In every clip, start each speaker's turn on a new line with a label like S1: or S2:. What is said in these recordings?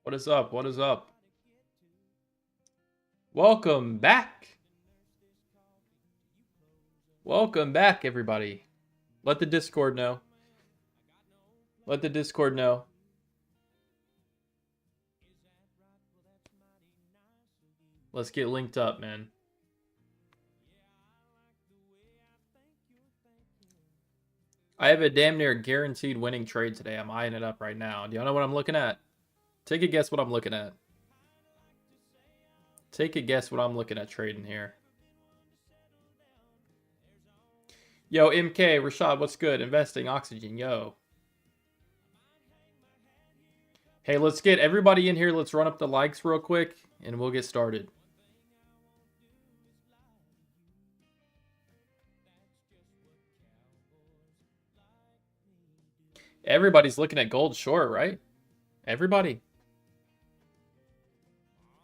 S1: What is up? What is up? Welcome back. Welcome back, everybody. Let the Discord know. Let the Discord know. Let's get linked up, man. I have a damn near guaranteed winning trade today. I'm eyeing it up right now. Do y'all know what I'm looking at? Take a guess what I'm looking at. Take a guess what I'm looking at trading here. Yo, MK, Rashad, what's good? Investing, Oxygen, yo. Hey, let's get everybody in here. Let's run up the likes real quick, and we'll get started. Everybody's looking at gold short, right? Everybody.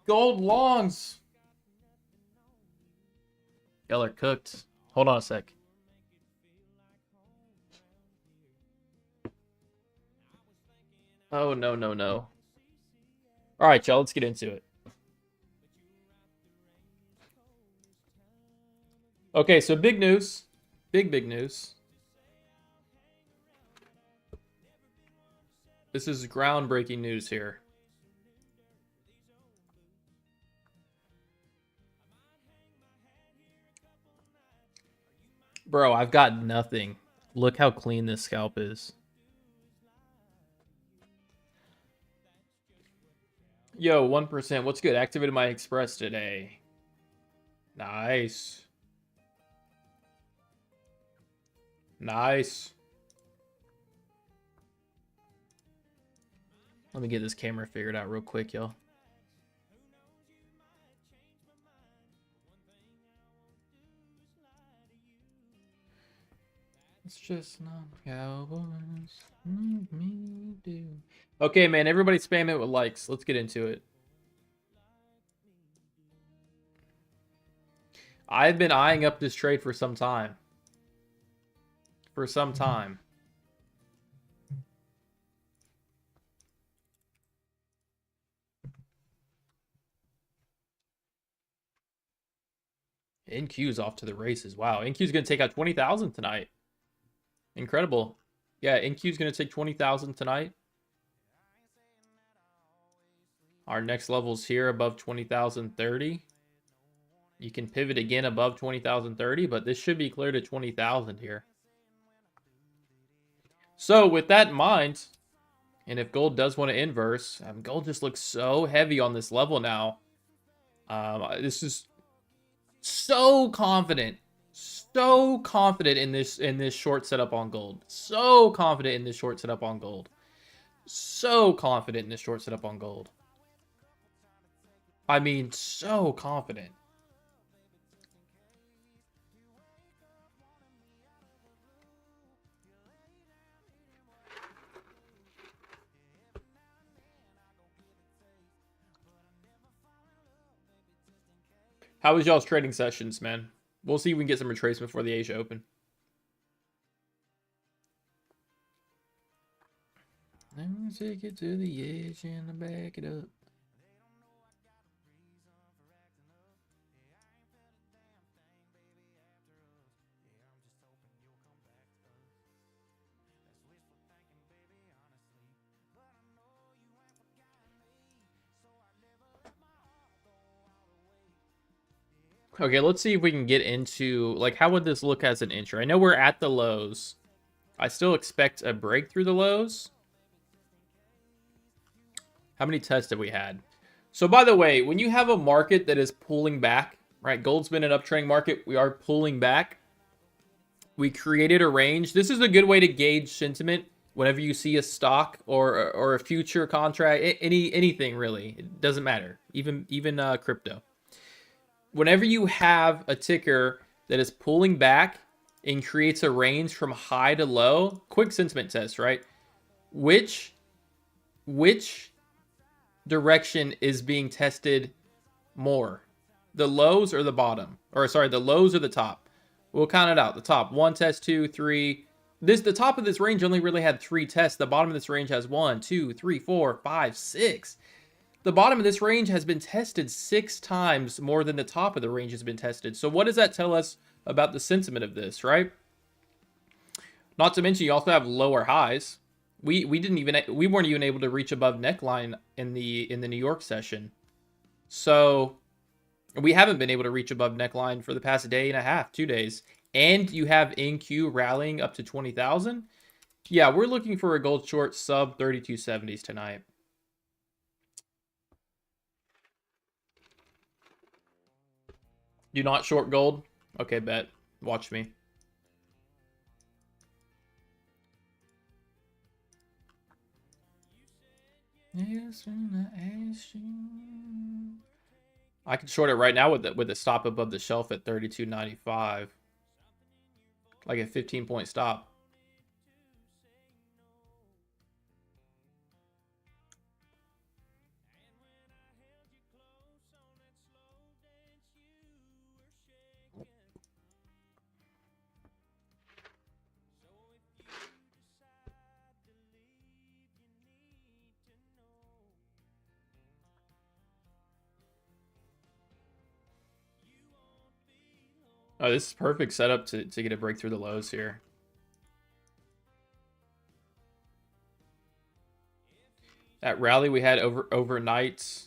S1: Gold longs. Y'all are cooked. Hold on a sec. Oh, no, no, no. All right, y'all, let's get into it. Okay, so big news. Big news. This is groundbreaking news here. Bro, I've got nothing. Look how clean this scalp is. Yo, 1%. What's good? Activated my Express today. Nice. Nice. Let me get this camera figured out real quick, y'all. It's just not Cowboys. Me do. Okay, man. Everybody spam it with likes. Let's get into it. I've been eyeing up this trade for some time. NQ's off to the races. Wow. NQ's going to take out 20,000 tonight. Incredible. Yeah, NQ's going to take 20,000 tonight. Our next level's here above 20,030. You can pivot again above 20,030, but this should be clear to 20,000 here. So with that in mind, and if gold does want to inverse, gold just looks so heavy on this level now. This is so confident in this short setup on gold. So confident in this short setup on gold. I mean, so confident. How was y'all's trading sessions, man? We'll see if we can get some retracement before the Asia Open. I'm gonna take it to the edge and back it up. Okay, let's see if we can get into, like, how would this look as an entry? I know we're at the lows. I still expect a break through the lows. How many tests have we had? So, by the way, when you have a market that is pulling back, right? Gold's been an uptrending market. We are pulling back. We created a range. This is a good way to gauge sentiment whenever you see a stock or a future contract, anything really. It doesn't matter. Even crypto. Whenever you have a ticker that is pulling back and creates a range from high to low, quick sentiment test, right? Which direction is being tested more? The lows or the bottom? Or sorry, the lows or the top? We'll count it out. The top, 1 test, 2, 3. The top of this range only really had 3 tests. The bottom of this range has 1, 2, 3, 4, 5, 6. The bottom of this range has been tested 6 times more than the top of the range has been tested. So what does that tell us about the sentiment of this, right? Not to mention, you also have lower highs. We weren't even able to reach above neckline in the New York session. So we haven't been able to reach above neckline for the past day and a half, 2 days. And you have NQ rallying up to 20,000. Yeah, we're looking for a gold short sub 3270s tonight. Do not short gold? Okay, bet. Watch me. I can short it right now with the stop above the shelf at 32.95. Like a 15-point stop. Oh, this is perfect setup to get a break through the lows here. That rally we had overnight,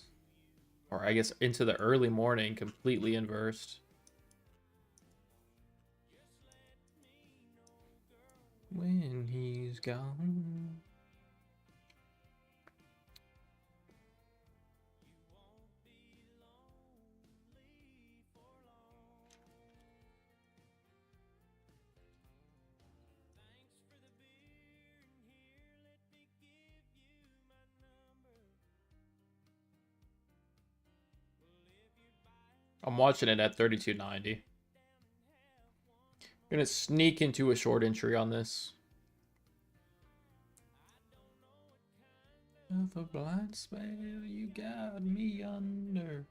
S1: or I guess into the early morning, completely inversed. When he's gone. I'm watching it at 32.90. Gonna sneak into a short entry on this. Of a blind spell, you got me under.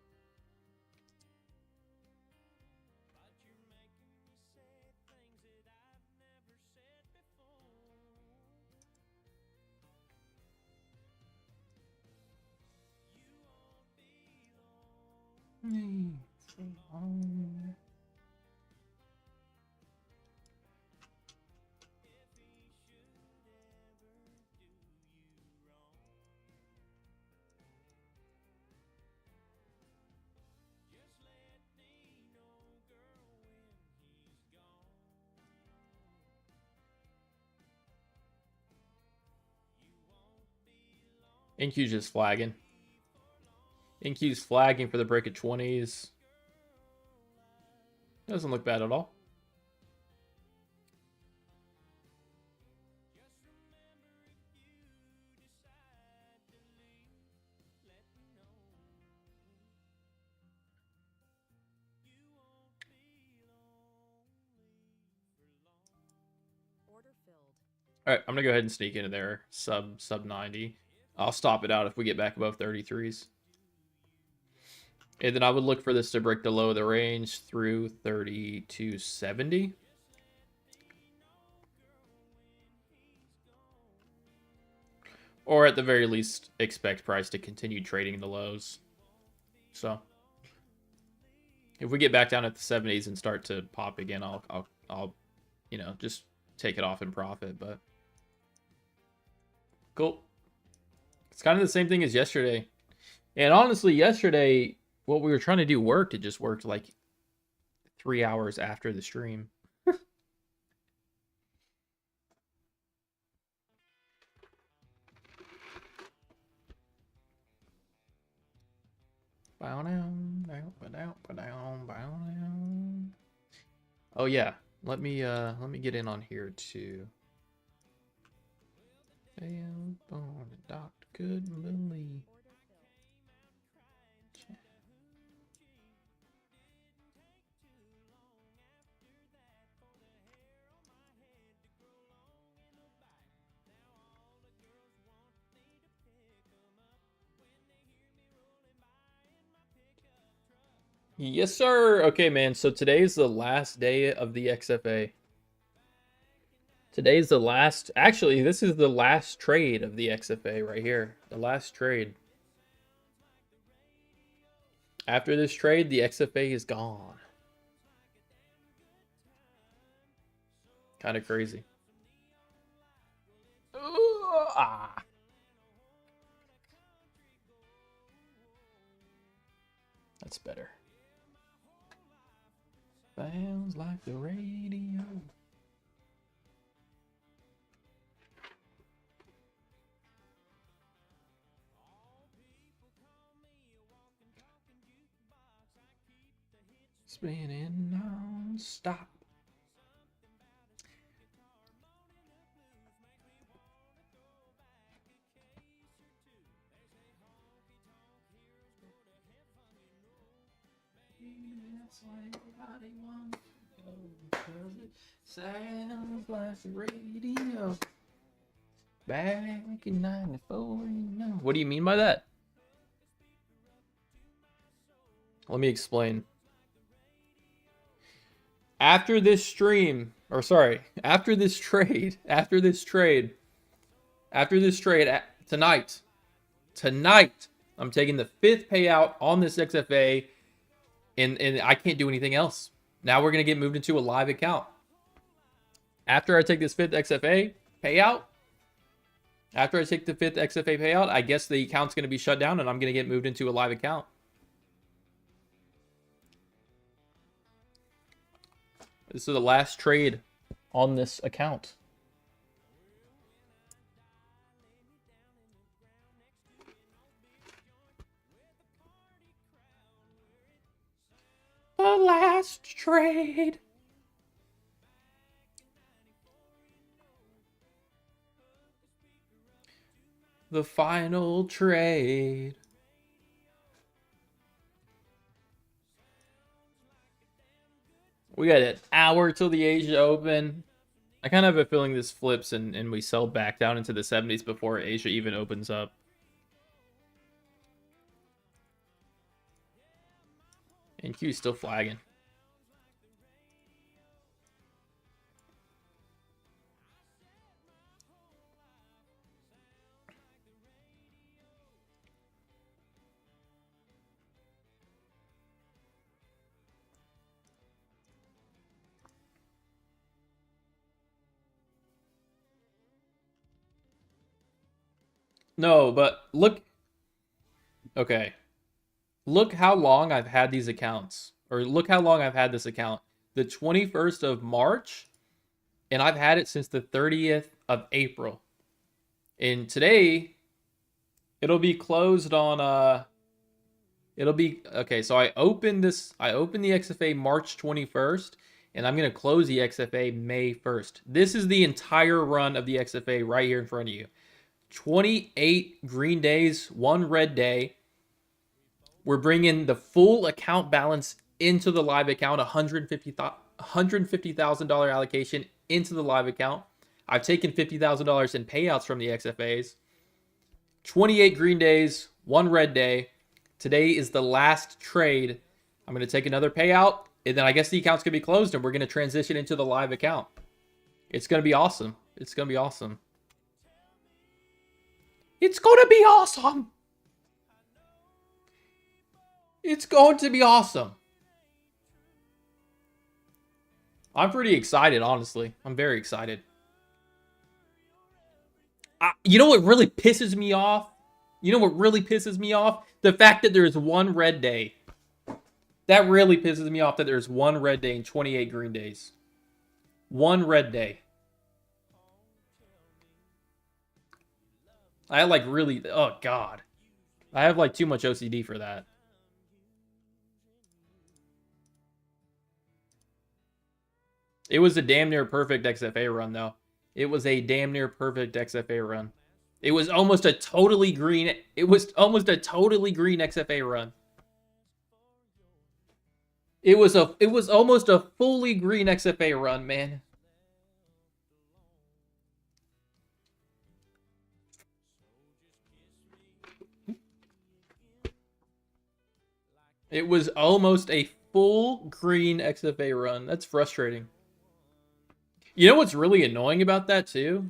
S1: NQ's just flagging. NQ's flagging for the break of 20s. Doesn't look bad at all. All right, I'm gonna go ahead and sneak into there. Sub 90. I'll stop it out if we get back above 33s. And then I would look for this to break the low of the range through 3270. Or at the very least, expect price to continue trading the lows. So if we get back down at the 70s and start to pop again, I'll you know, just take it off in profit. But cool. It's kind of the same thing as yesterday. And honestly, yesterday, what we were trying to do worked. It just worked like 3 hours after the stream. Oh yeah, let me get in on here too. Doctor couldn't believe. Yes, sir. Okay, man. So today's the last day of the XFA. Today's the last. Actually, this is the last trade of the XFA right here. The last trade. After this trade, the XFA is gone. Kind of crazy. That's better. Sounds like the radio. Spinning non-stop. That's why everybody wants to go, 'cause it sounds like the radio. Back in 94, you know. What do you mean by that? Let me explain. After this stream, or sorry, after this trade, tonight, I'm taking the 5th payout on this XFA, and I can't do anything else. Now we're going to get moved into a live account. After I take this 5th XFA payout, I guess the account's going to be shut down, and I'm going to get moved into a live account. This is the last trade on this account. The last trade. The final trade. We got an hour till the Asia Open. I kind of have a feeling this flips and we sell back down into the 70s before Asia even opens up. And Q's still flagging. No, but look. Okay. Look how long I've had these accounts. Or look how long I've had this account. The 21st of March. And I've had it since the 30th of April. And today, it'll be closed on... It'll be... Okay, so I opened the XFA March 21st. And I'm going to close the XFA May 1st. This is the entire run of the XFA right here in front of you. 28 green days, 1 red day. We're bringing the full account balance into the live account, $150,000 allocation into the live account. I've taken $50,000 in payouts from the XFAs. 28 green days, 1 red day. Today is the last trade. I'm going to take another payout, and then I guess the account's going to be closed, and we're going to transition into the live account. It's going to be awesome. It's going to be awesome. It's going to be awesome. It's going to be awesome. I'm pretty excited, honestly. I'm very excited. You know what really pisses me off? The fact that there's 1 red day. That really pisses me off that there's 1 red day and 28 green days. 1 red day. I like really... Oh, God. I have like too much OCD for that. It was a damn near perfect XFA run, though. It was a damn near perfect XFA run. It was almost a totally green... It was almost a totally green XFA run. It was almost a fully green XFA run, man. It was almost a full green XFA run. That's frustrating. You know what's really annoying about that too?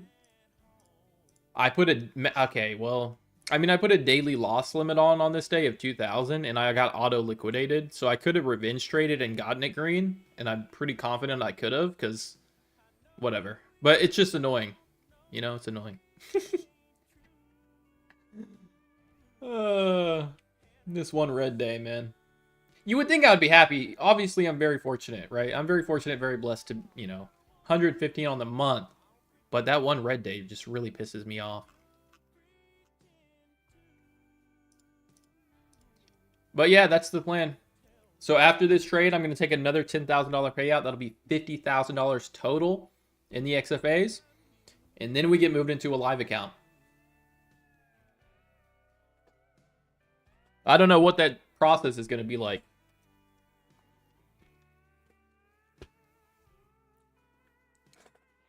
S1: I put a okay, well, I mean, I put a daily loss limit on this day of 2,000, and I got auto liquidated, so I could have revenge traded and gotten it green, and I'm pretty confident I could have, because whatever. But it's just annoying, you know, it's annoying. This one red day, man. You would think I would be happy. Obviously, I'm very fortunate, right? I'm very fortunate, very blessed to, you know, 115 on the month. But that one red day just really pisses me off. But yeah, that's the plan. So after this trade, I'm going to take another $10,000 payout. That'll be $50,000 total in the XFAs. And then we get moved into a live account. I don't know what that process is going to be like.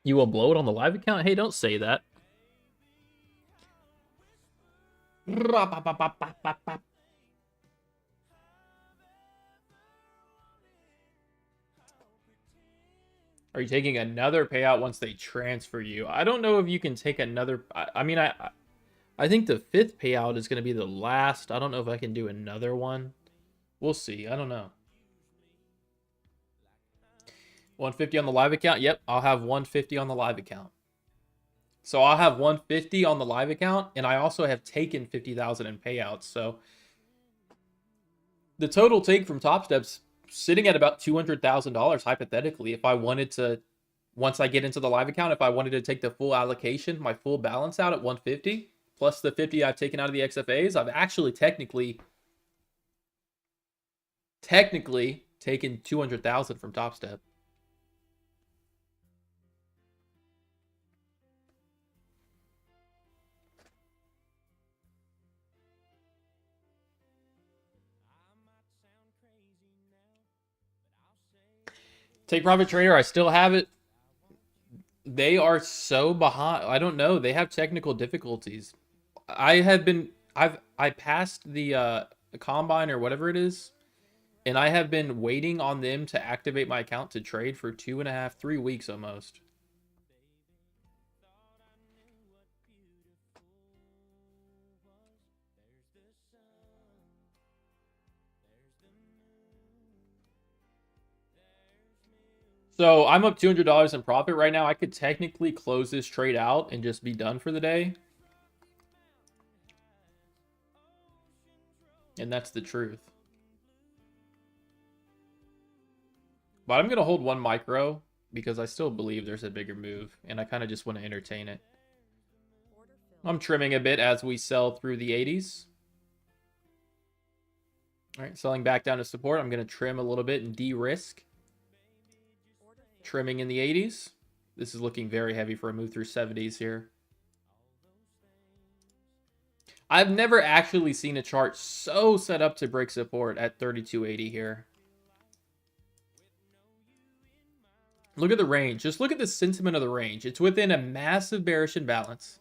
S1: You will blow it on the live account? Hey, don't say that. Are you taking another payout once they transfer you? I don't know if you can take another. I mean, I think the 5th payout is going to be the last. I don't know if I can do another one. We'll see. I don't know. 150 on the live account? Yep, I'll have 150 on the live account. So I'll have 150 on the live account, and I also have taken 50,000 in payouts. So the total take from Topstep's sitting at about $200,000 hypothetically. If I wanted to, once I get into the live account, if I wanted to take the full allocation, my full balance out at 150 plus the 50 I've taken out of the XFAs, I've actually technically taken 200,000 from Topstep. Take Profit Trader, I still have it. They are so behind. I don't know. They have technical difficulties. I passed the combine or whatever it is, and I have been waiting on them to activate my account to trade for 2.5, 3 weeks almost. So I'm up $200 in profit right now. I could technically close this trade out and just be done for the day. And that's the truth. But I'm going to hold one micro because I still believe there's a bigger move. And I kind of just want to entertain it. I'm trimming a bit as we sell through the 80s. All right, selling back down to support. I'm going to trim a little bit and de-risk. Trimming in the 80s. This is looking very heavy for a move through 70s here. I've never actually seen a chart so set up to break support at 3280 here. Look at the range. Just look at the sentiment of the range. It's within a massive bearish imbalance.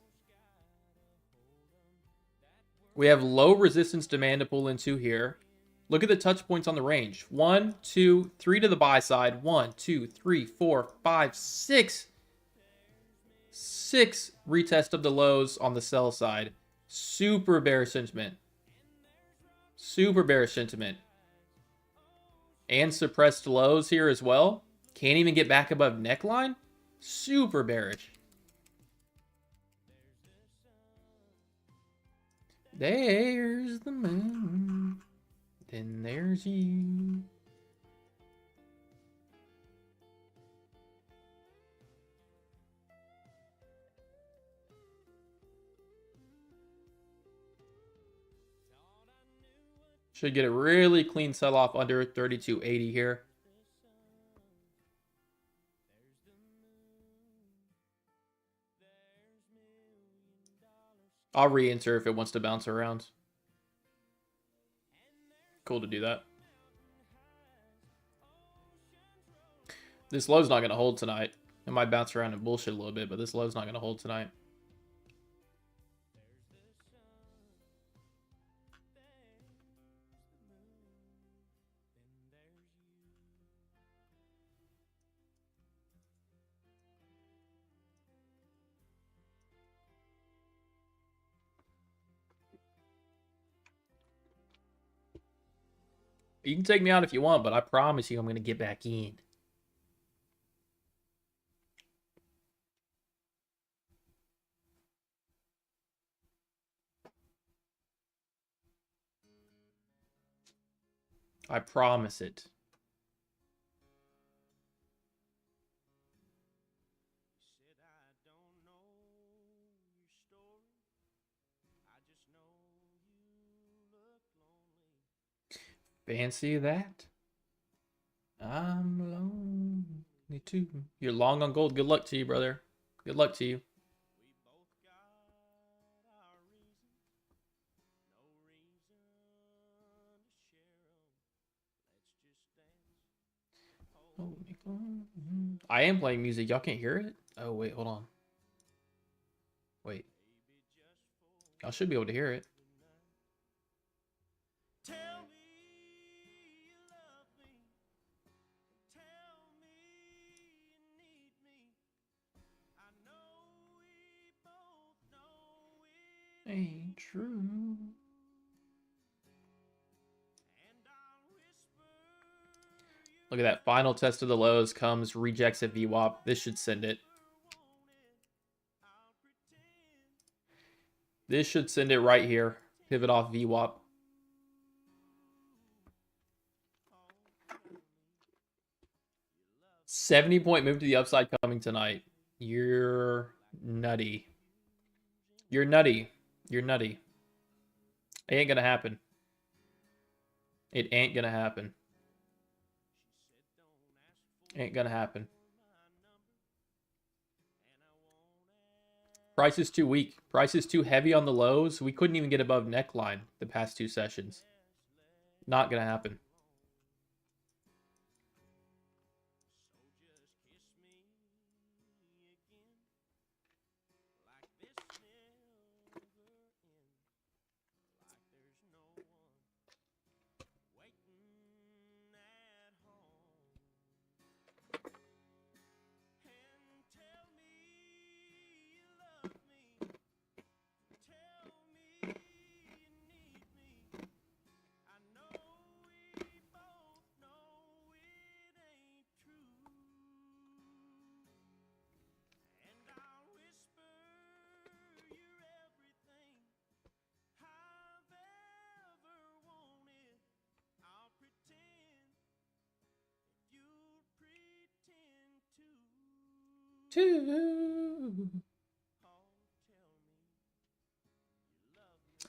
S1: We have low resistance demand to pull into here. Look at the touch points on the range. 1, 2, 3 to the buy side. 1, 2, 3, 4, 5, 6. 6 retest of the lows on the sell side. Super bearish sentiment. Super bearish sentiment. And suppressed lows here as well. Can't even get back above neckline. Super bearish. There's the moon. Then there's you. Should get a really clean sell-off under 3280 here. I'll re-enter if it wants to bounce around. Cool to do that. This low's not going to hold tonight. It might bounce around and bullshit a little bit, but this low's not going to hold tonight. You can take me out if you want, but I promise you I'm going to get back in. I promise it. Fancy that? I'm lonely too. You're long on gold. Good luck to you, brother. Good luck to you. I am playing music. Y'all can't hear it? Oh, wait, hold on. Wait. Y'all should be able to hear it. Ain't true. Look at that. Final test of the lows comes, rejects at VWAP. This should send it. This should send it right here. Pivot off VWAP. $70-point move to the upside coming tonight. You're nutty. You're nutty. You're nutty. It ain't gonna happen. It ain't gonna happen. Ain't gonna happen. Price is too weak. Price is too heavy on the lows. We couldn't even get above neckline the past 2 sessions. Not gonna happen.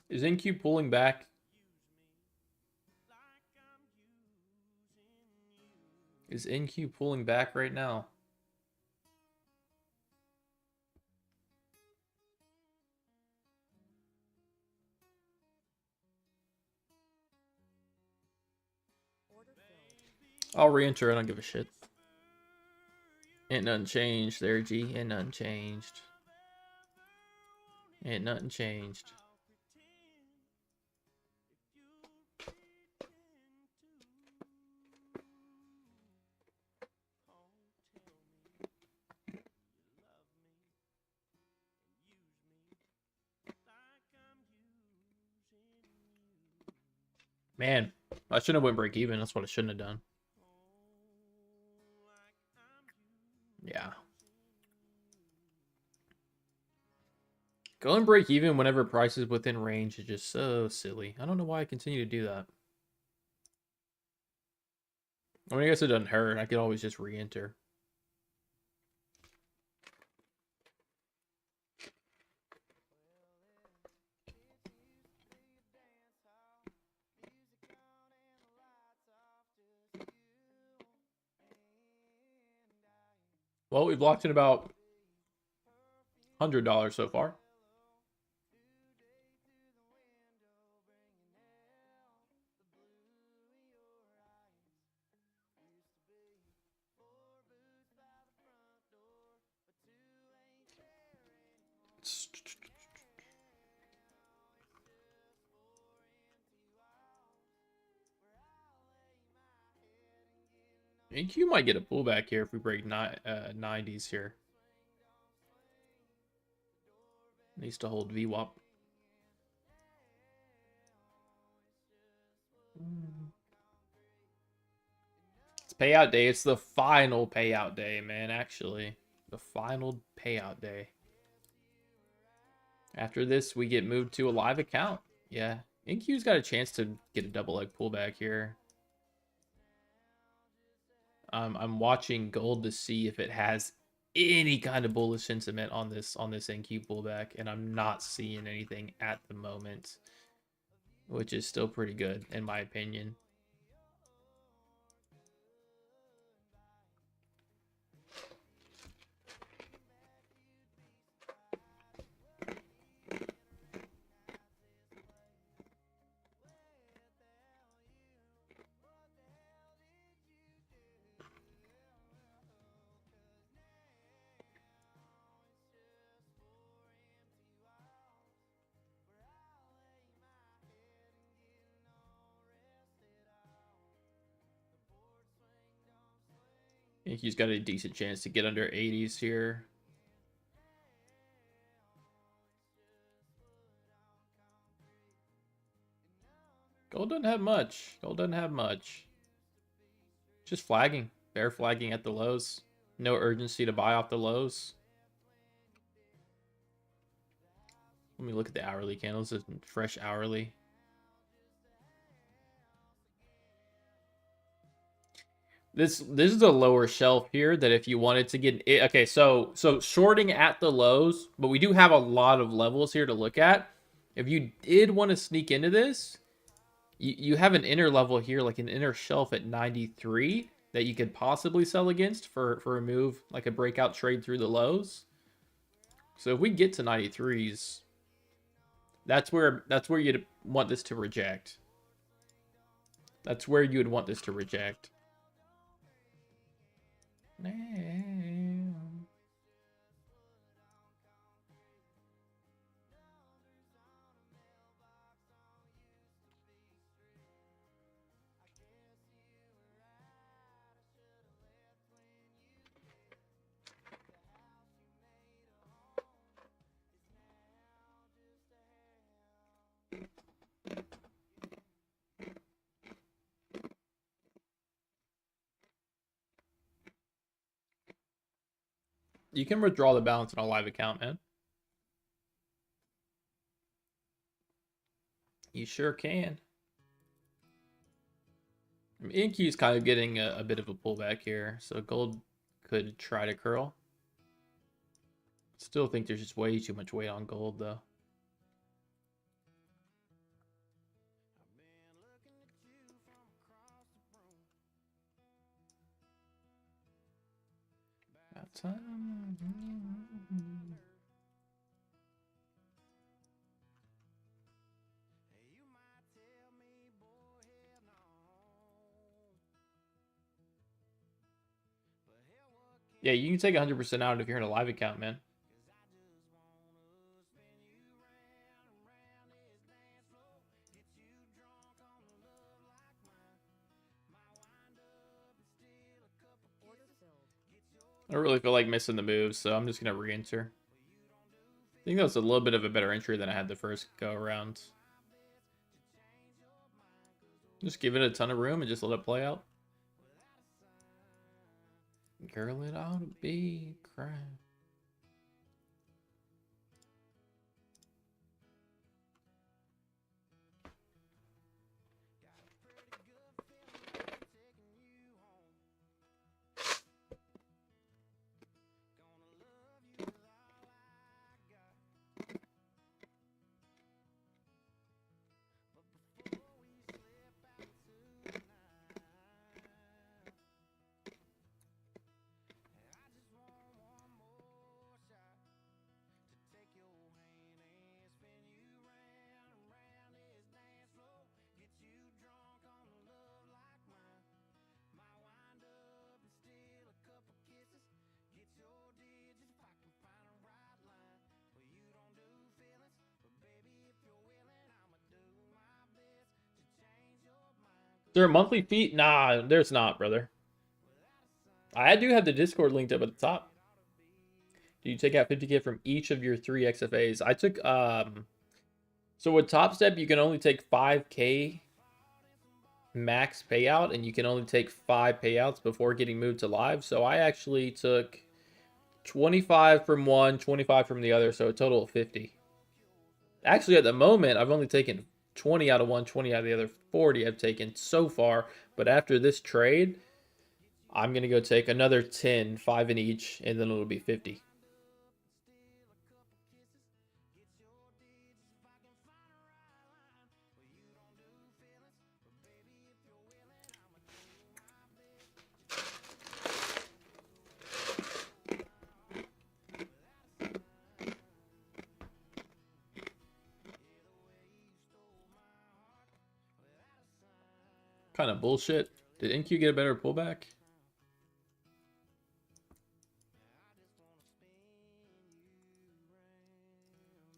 S1: Is NQ pulling back? Is NQ pulling back right now? I'll re-enter. I don't give a shit. Ain't nothing changed there, G. Ain't nothing changed. Ain't nothing changed. Man, I shouldn't have went break even. That's what I shouldn't have done. Yeah. Going break even whenever price is within range is just so silly. I don't know why I continue to do that. I mean, I guess it doesn't hurt. I could always just re-enter. Well, we've locked in about $100 so far. I think you might get a pullback here if we break 90s here. Needs to hold VWAP. payout day. It's the final payout day, man, actually. The final payout day. After this, we get moved to a live account. Yeah, NQ's got a chance to get a double leg pullback here. I'm watching gold to see if it has any kind of bullish sentiment on this NQ pullback, and I'm not seeing anything at the moment, which is still pretty good in my opinion. I think he's got a decent chance to get under 80s here. Gold doesn't have much. Gold doesn't have much. Just flagging. Bear flagging at the lows. No urgency to buy off the lows. Let me look at the hourly candles. Fresh hourly. This is a lower shelf here that if you wanted to get it, okay, so shorting at the lows, but we do have a lot of levels here to look at. If you did want to sneak into this, you have an inner level here, like an inner shelf at 93 that you could possibly sell against for a move, like a breakout trade through the lows. So if we get to 93s, that's where you'd want this to reject. That's where you would want this to reject. You can withdraw the balance on a live account, man. You sure can. I mean, NQ is kind of getting a bit of a pullback here, so gold could try to curl. Still think there's just way too much weight on gold, though. About time. Yeah, you can take 100% out if you're in a live account, man. I don't really feel like missing the moves, so I'm just going to re-enter. I think that was a little bit of a better entry than I had the first go around. Just give it a ton of room and just let it play out. Girl, it ought to be crying. Is there a monthly fee? Nah, there's not, brother. I do have the Discord linked up at the top. Do you take out 50K from each of your 3 XFAs? I took, so with Topstep, you can only take 5K max payout, and you can only take 5 payouts before getting moved to live. So I actually took 25 from one, 25 from the other, so a total of 50. Actually, at the moment, I've only taken 20 out of one, 20 out of the other. 40 I've taken so far. But after this trade, I'm going to go take another 10, 5 in each, and then it'll be 50. Kind of bullshit. Did NQ get a better pullback?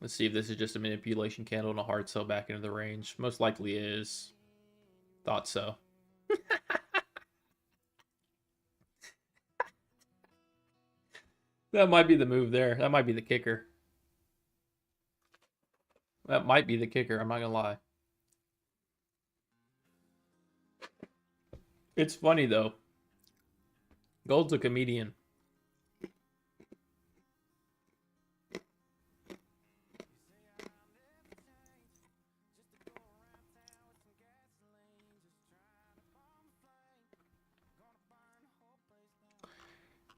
S1: Let's see if this is just a manipulation candle and a hard sell back into the range. Most likely is. Thought so. That might be the move there. That might be the kicker. That might be the kicker. I'm not going to lie. It's funny, though. Gold's a comedian.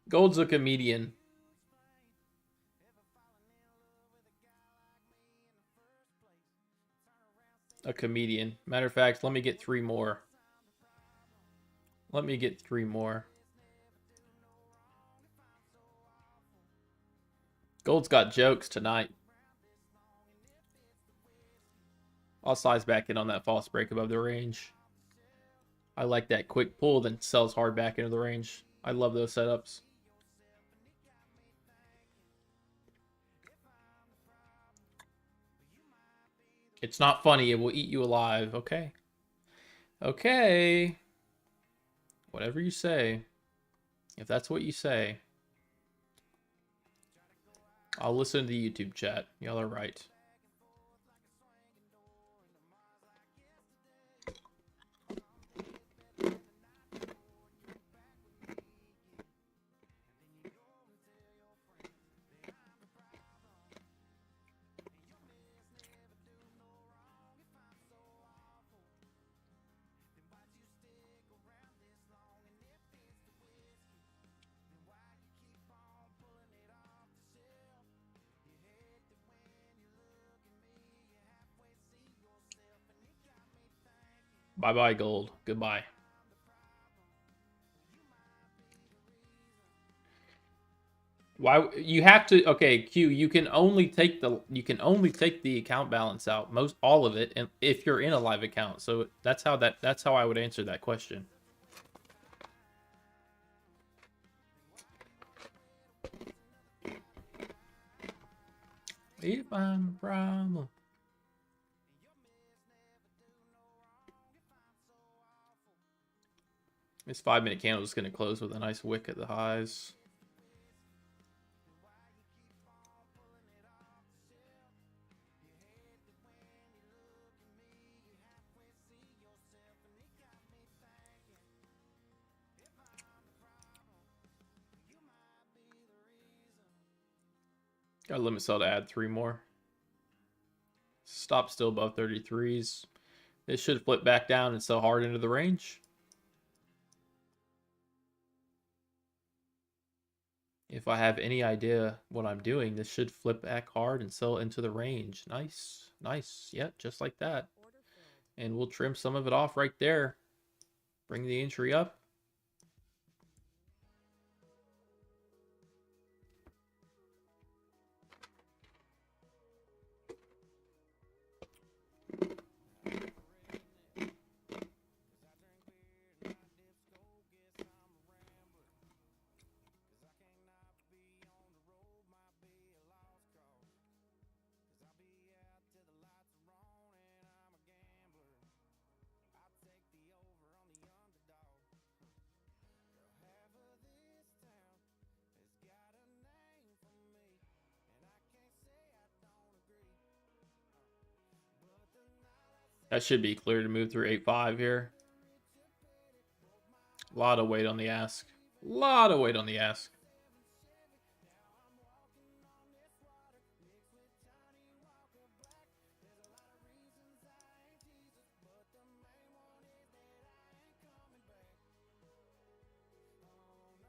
S1: Gold's a comedian. A comedian. Matter of fact, let me get 3 more. Let me get 3 more. Gold's got jokes tonight. I'll size back in on that false break above the range. I like that quick pull, then sells hard back into the range. I love those setups. It's not funny. It will eat you alive. Okay. Okay. Whatever you say. If that's what you say. I'll listen to the YouTube chat. Y'all are right. Bye-bye, gold. Goodbye. Why you have to? Okay, Q. You can only take the account balance out, all of it, and if you're in a live account. So that's how I would answer that question. If I'm a problem. This 5-minute candle is going to close with a nice wick at the highs. Got a limit sell to add 3 more. Stop still above 33s. This should flip back down and sell hard into the range. If I have any idea what I'm doing, this should flip back hard and sell into the range. Nice. Nice. Yep, just like that. And we'll trim some of it off right there. Bring the entry up. That should be clear to move through 8.5 here. A lot of weight on the ask. A lot of weight on the ask.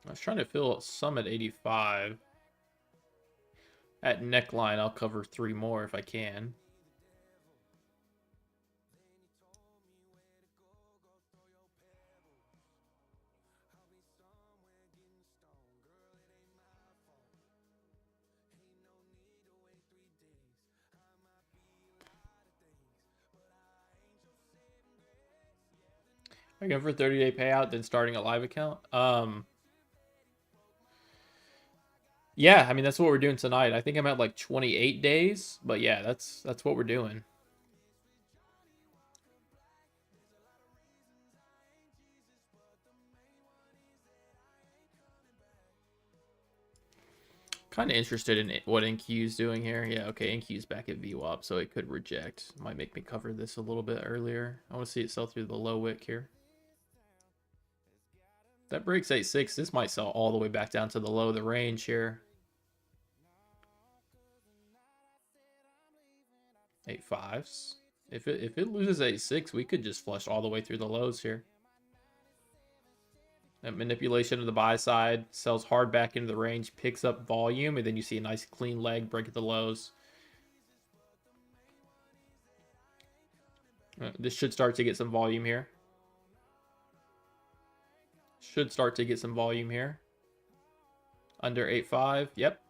S1: I was trying to fill some at 85. At neckline, I'll cover 3 more if I can. I go for 30-day payout, then starting a live account. Yeah, I mean that's what we're doing tonight. I think I'm at like 28 days, but yeah, that's what we're doing. Kind of interested in what NQ's doing here. Yeah, okay, NQ's back at VWAP, so it could reject. Might make me cover this a little bit earlier. I want to see it sell through the low wick here. That breaks 8.6. This might sell all the way back down to the low of the range here. 8.5s. If it loses 8.6, we could just flush all the way through the lows here. That manipulation of the buy side sells hard back into the range, picks up volume, and then you see a nice clean leg break at the lows. This should start to get some volume here. Should start to get some volume here. Under 8.5. Yep.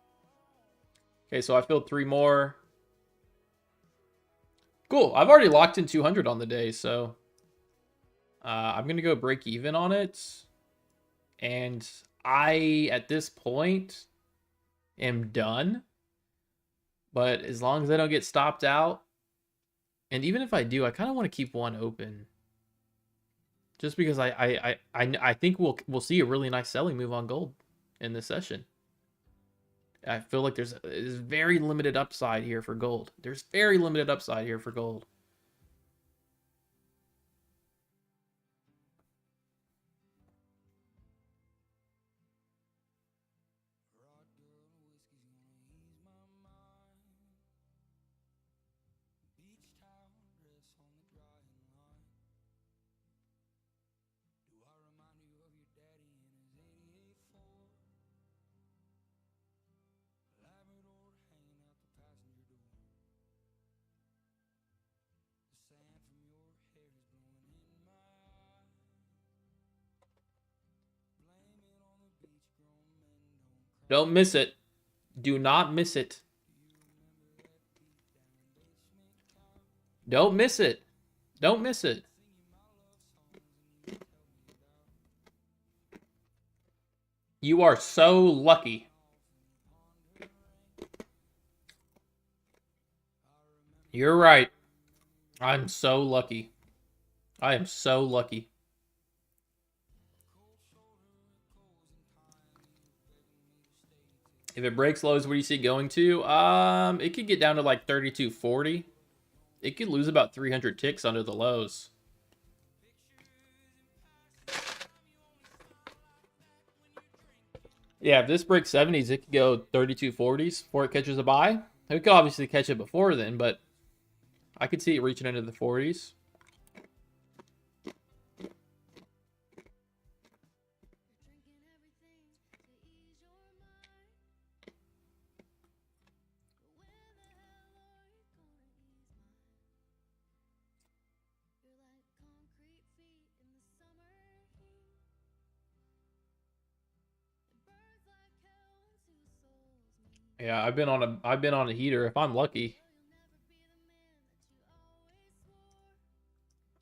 S1: Okay, so I filled 3 more. Cool. I've already locked in 200 on the day, so I'm going to go break even on it. And I, at this point, am done. But as long as I don't get stopped out, and even if I do, I kind of want to keep one open. Just because I think we'll see a really nice selling move on gold in this session. I feel like there's very limited upside here for gold. There's very limited upside here for gold. Don't miss it. Do not miss it. Don't miss it. Don't miss it. You are so lucky. You're right. I'm so lucky. I am so lucky. If it breaks lows, what do you see going to? It could get down to like 32.40. It could lose about 300 ticks under the lows. Yeah, if this breaks 70s, it could go 32.40s before it catches a buy. It could obviously catch it before then, but I could see it reaching into the 40s. Yeah, I've been on a heater if I'm lucky.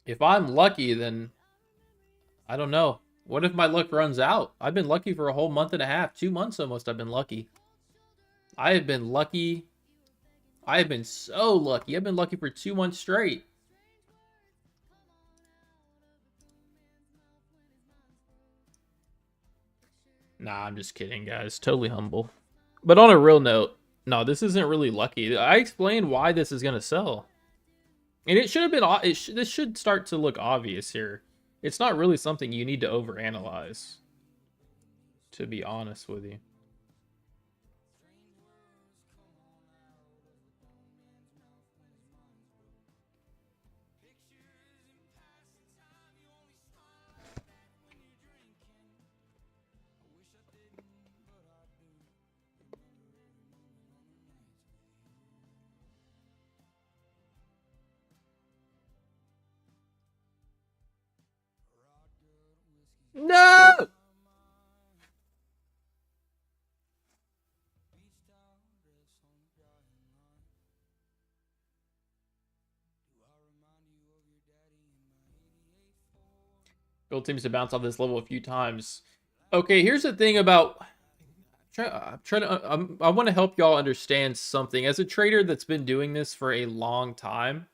S1: If I'm lucky, then I don't know. What if my luck runs out? I've been lucky for a whole month and a half, 2 months almost. I've been lucky. I have been lucky. I have been so lucky. I've been lucky for 2 months straight. Nah, I'm just kidding, guys. Totally humble. But on a real note, no, this isn't really lucky. I explained why this is going to sell. And it should have been... this should start to look obvious here. It's not really something you need to overanalyze, to be honest with you. No! Gold seems to bounce off this level a few times. Okay, here's the thing about... I want to help y'all understand something. As a trader that's been doing this for a long time,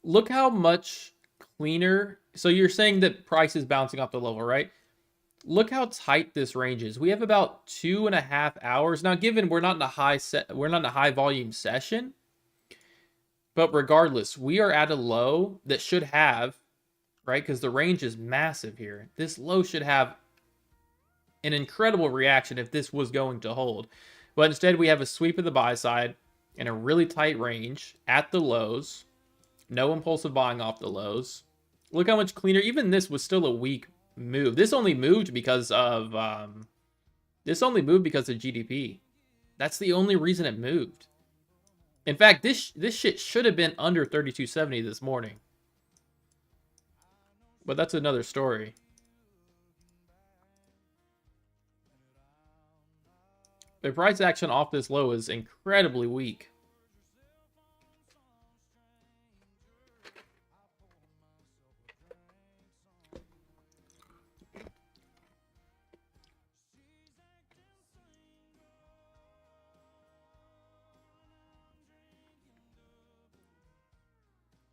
S1: look how much cleaner... So you're saying that price is bouncing off the level, right? Look how tight this range is. We have about 2.5 hours. Now, given we're not in a high volume session, but regardless, we are at a low that should have, right? Because the range is massive here. This low should have an incredible reaction if this was going to hold. But instead, we have a sweep of the buy side in a really tight range at the lows. No impulsive buying off the lows. Look how much cleaner. Even this was still a weak move. This only moved because of GDP. That's the only reason it moved. In fact, this shit should have been under 3270 this morning. But that's another story. The price action off this low is incredibly weak.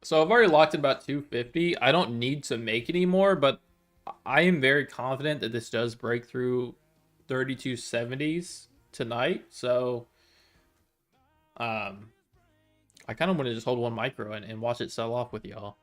S1: So I've already locked in about 250. I don't need to make any more, but I am very confident that this does break through 3270s tonight. So I kind of want to just hold one micro and watch it sell off with y'all.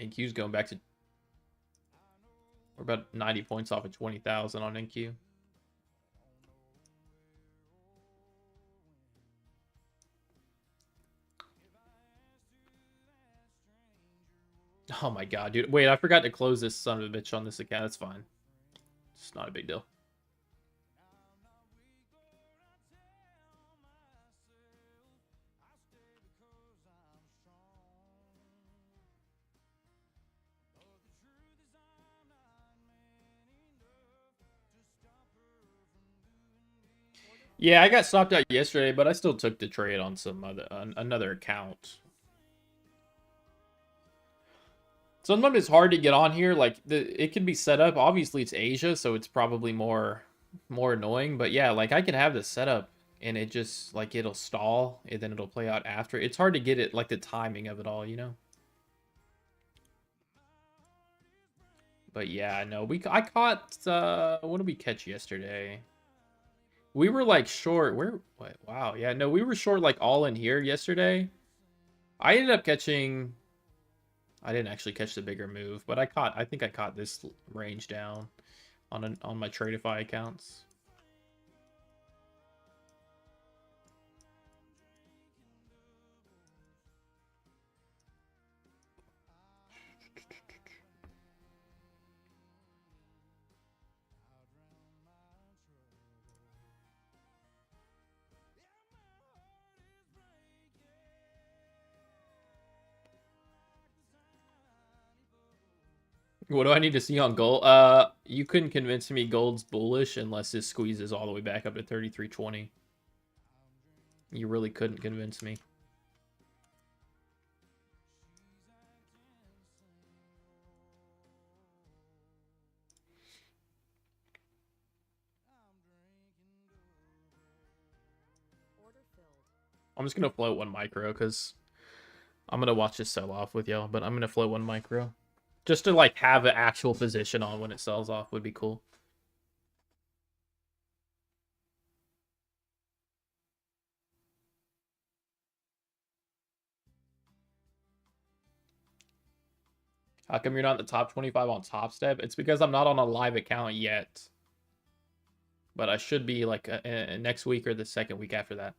S1: NQ's going back to... We're about 90 points off of 20,000 on NQ. Oh my god, dude. Wait, I forgot to close this son of a bitch on this account. That's fine. It's not a big deal. Yeah, I got stopped out yesterday, but I still took the trade on some another account. Sometimes it's hard to get on here. Like it can be set up. Obviously, it's Asia, so it's probably more annoying. But yeah, like I can have this set up and it just like it'll stall and then it'll play out after. It's hard to get it like the timing of it all, you know. But yeah, no, I caught what did we catch yesterday? We were like short. What? Wow. Yeah, no, we were short like all in here yesterday. I ended up catching... I didn't actually catch the bigger move, but I think I caught this range down on my Tradeify accounts. What do I need to see on gold? You couldn't convince me gold's bullish unless this squeezes all the way back up to 3320. You really couldn't convince me. I'm just gonna float one micro because I'm gonna watch this sell off with y'all, but I'm gonna float one micro. Just to like have an actual position on when it sells off would be cool. How come you're not in the top 25 on Topstep? It's because I'm not on a live account yet. But I should be like next week or the second week after that.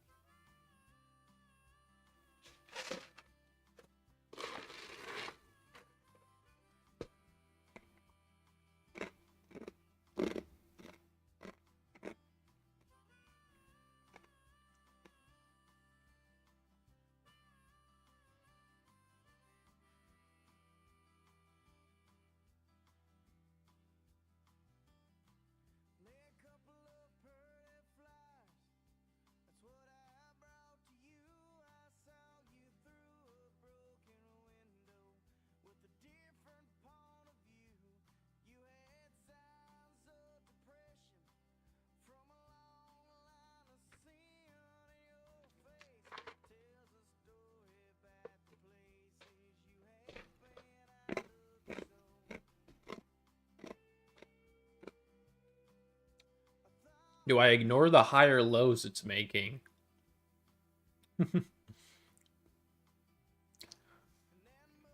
S1: Do I ignore the higher lows it's making?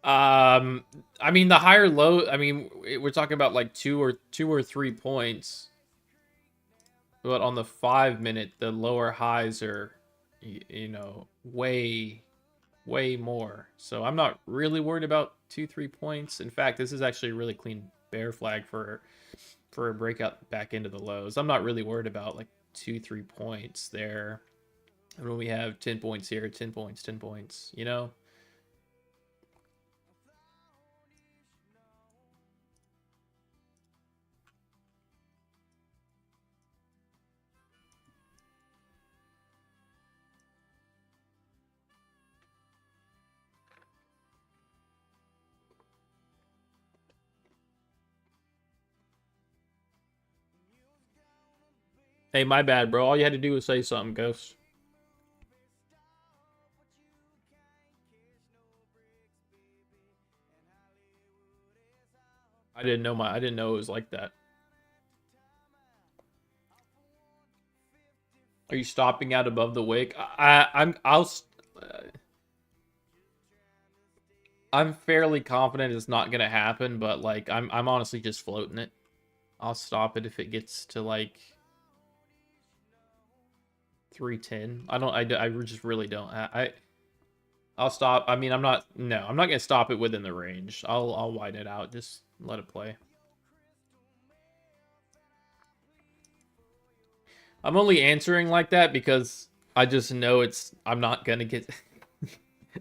S1: I mean the higher low. I mean we're talking about like two or 3 points, but on the 5-minute, the lower highs are, you know, way more. So I'm not really worried about 2-3 points. In fact, this is actually a really clean bear flag for a breakout back into the lows. I'm not really worried about like 2-3 points there. And when we have 10 points here, 10 points, 10 points, you know? Hey, my bad, bro. All you had to do was say something, Ghost. I didn't know it was like that. Are you stopping out above the wick? I'm fairly confident it's not gonna happen, but like I'm honestly just floating it. I'll stop it if it gets to like 310. I just really don't. I'll stop. I mean, I'm not gonna stop it within the range. I'll widen it out. Just let it play. I'm only answering like that because I just know I'm not gonna get.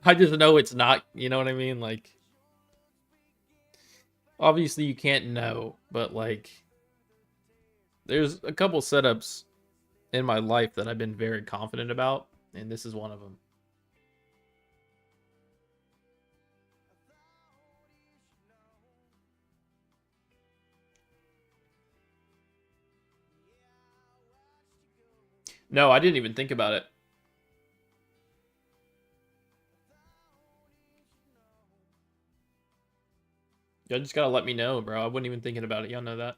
S1: I just know it's not. You know what I mean? Like, obviously you can't know, but like, there's a couple setups in my life that I've been very confident about, and this is one of them. No, I didn't even think about it. Y'all just gotta let me know, bro. I wasn't even thinking about it. Y'all know that.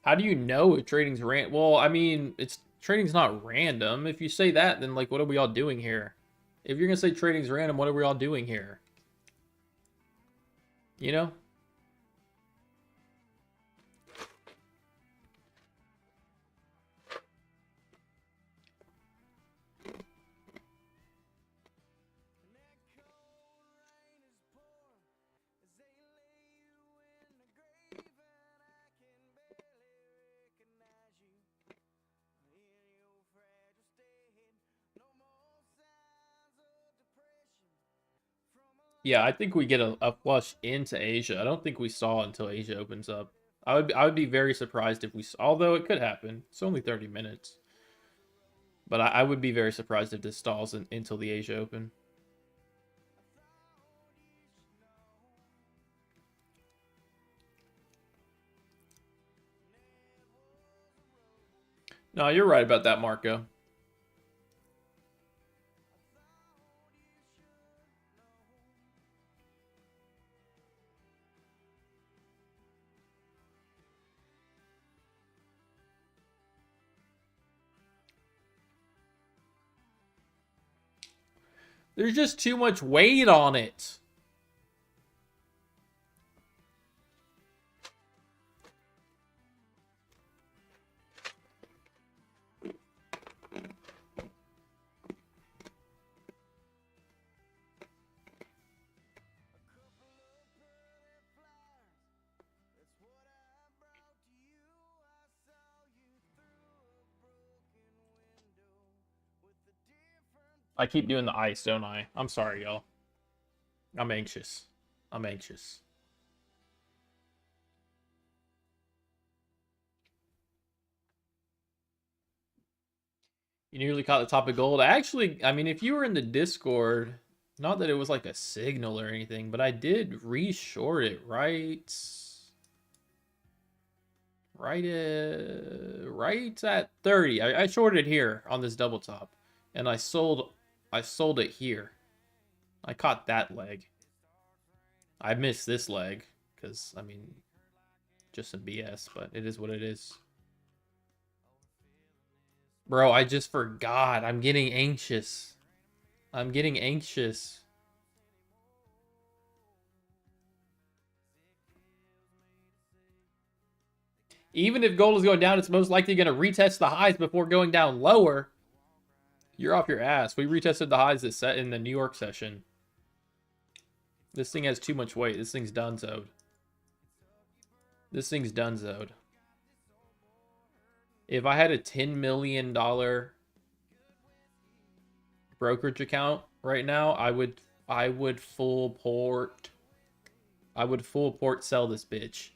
S1: How do you know if trading's Well, I mean, trading's not random. If you say that, then like, what are we all doing here? If you're gonna say trading's random, what are we all doing here? You know? Yeah, I think we get a flush into Asia. I don't think we saw until Asia opens up. I would be very surprised if we saw, although it could happen. It's only 30 minutes. But I would be very surprised if this stalls until the Asia Open. No, you're right about that, Marco. There's just too much weight on it. I keep doing the ice, don't I? I'm sorry, y'all. I'm anxious. I'm anxious. You nearly caught the top of gold. I mean, if you were in the Discord, not that it was like a signal or anything, but I did re-short it right at 30. I shorted here on this double top, and I sold it here. I caught that leg. I missed this leg because, I mean, just some BS, but it is what it is. Bro, I just forgot. I'm getting anxious. I'm getting anxious. Even if gold is going down, it's most likely going to retest the highs before going down lower. You're off your ass. We retested the highs that set in the New York session. This thing has too much weight. This thing's donezoed. This thing's donezoed. If I had a $10 million brokerage account right now, I would full port sell this bitch.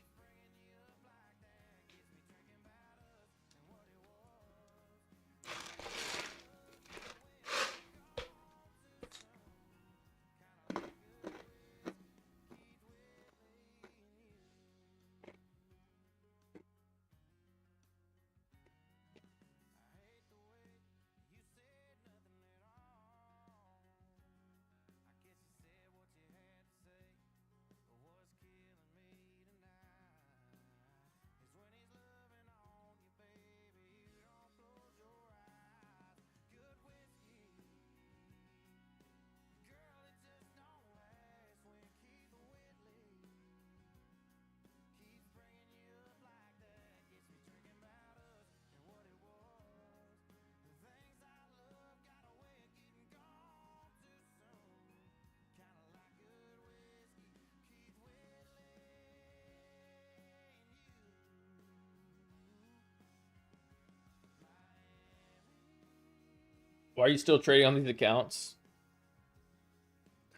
S1: Why are you still trading on these accounts?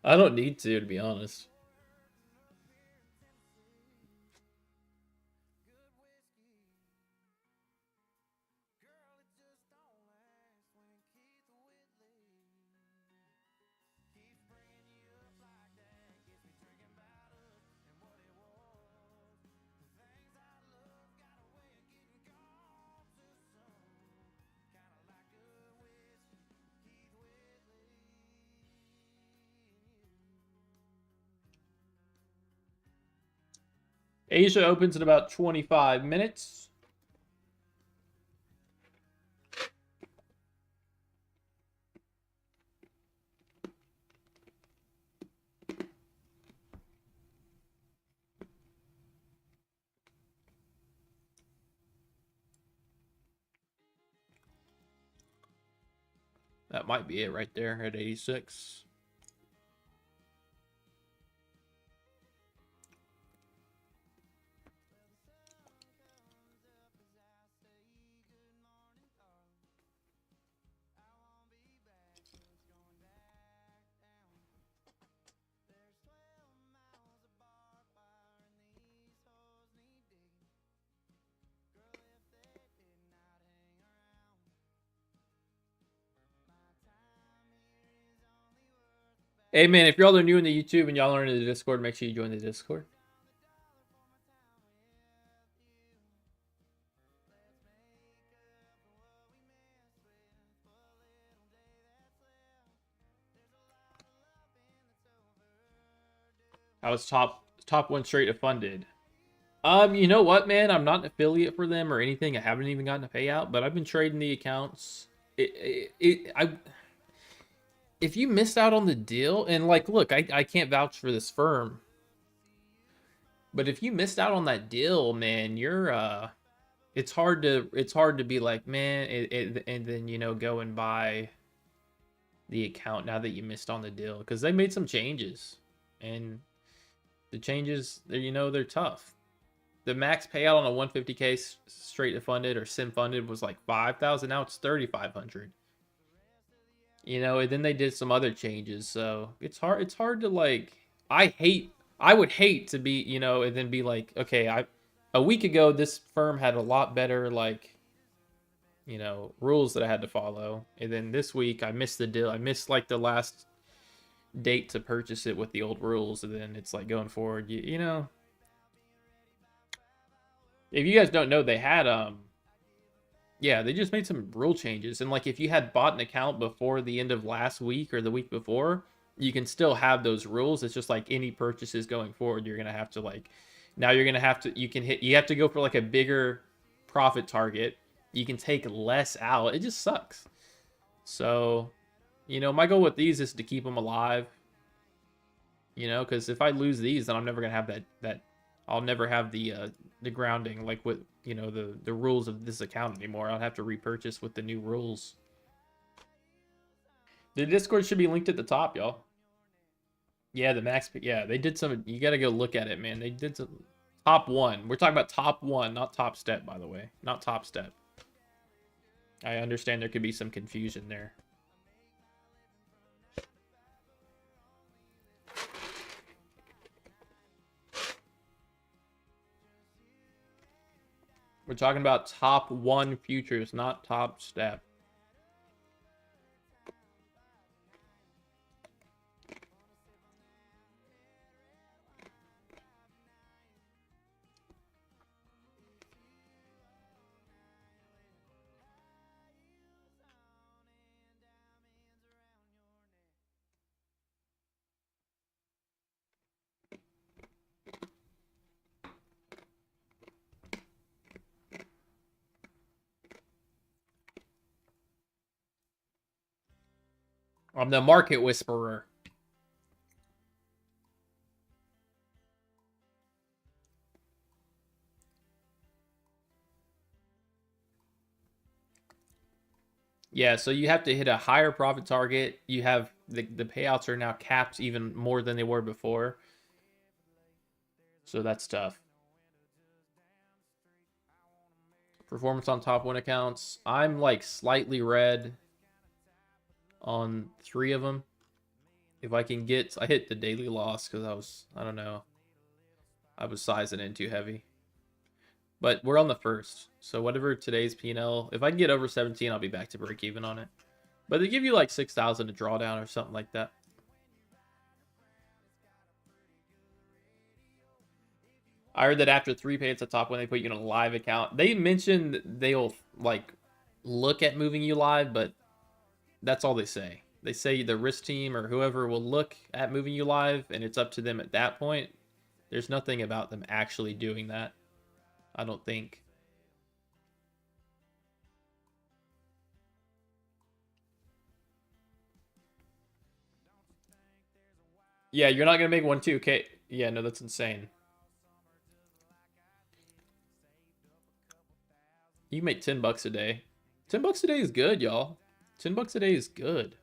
S1: I don't need to be honest. Asia opens in about 25 minutes. That might be it right there at 86. Hey man, if y'all are new in the YouTube and y'all are in the Discord, make sure you join the Discord. I was top one straight to funded. You know what, man? I'm not an affiliate for them or anything. I haven't even gotten a payout, but I've been trading the accounts. if you missed out on the deal, and like, look, I can't vouch for this firm, but if you missed out on that deal, man, you're it's hard to be like, man, and then go and buy the account now that you missed on the deal, because they made some changes, and the changes, they're tough. The max payout on a 150K straight to funded or sim funded was like 5,000. Now it's 3,500. And then they did some other changes, so it's hard to like. I would hate to be, and then be like, okay, a week ago this firm had a lot better like, rules that I had to follow, and then this week I missed the deal. I missed like the last date to purchase it with the old rules, and then it's like going forward, if you guys don't know, they had yeah, they just made some rule changes. And like, if you had bought an account before the end of last week or the week before, you can still have those rules. It's just like any purchases going forward, you're gonna have to like, now you're gonna have to, you have to go for like a bigger profit target. You can take less out. It just sucks. So, my goal with these is to keep them alive. Because if I lose these, then I'm never gonna have that I'll never have the grounding like with the rules of this account anymore. I'll have to repurchase with the new rules. The Discord should be linked at the top, y'all. Yeah, the max. Yeah, they did some. You got to go look at it, man. They did some top one. We're talking about top one, not Topstep, by the way. Not Topstep. I understand there could be some confusion there. We're talking about top one futures, not Topstep. I'm the market whisperer. Yeah, so you have to hit a higher profit target. You have the payouts are now capped even more than they were before. So that's tough. Performance on top one accounts. I'm like slightly red on 3 of them. If I can get, I hit the daily loss because I don't know, I was sizing in too heavy. But we're on the first, so whatever today's P&L, if I can get over 17, I'll be back to break even on it. But they give you like 6,000 to draw down or something like that. I heard that after 3 pay at the top, when they put you in a live account, they mentioned they'll like look at moving you live, but that's all they say. They say the risk team or whoever will look at moving you live, and it's up to them at that point. There's nothing about them actually doing that, I don't think. Yeah, you're not gonna make 1-2K. Yeah, no, that's insane. You make $10 a day. $10 a day is good, y'all. $10 a day is good.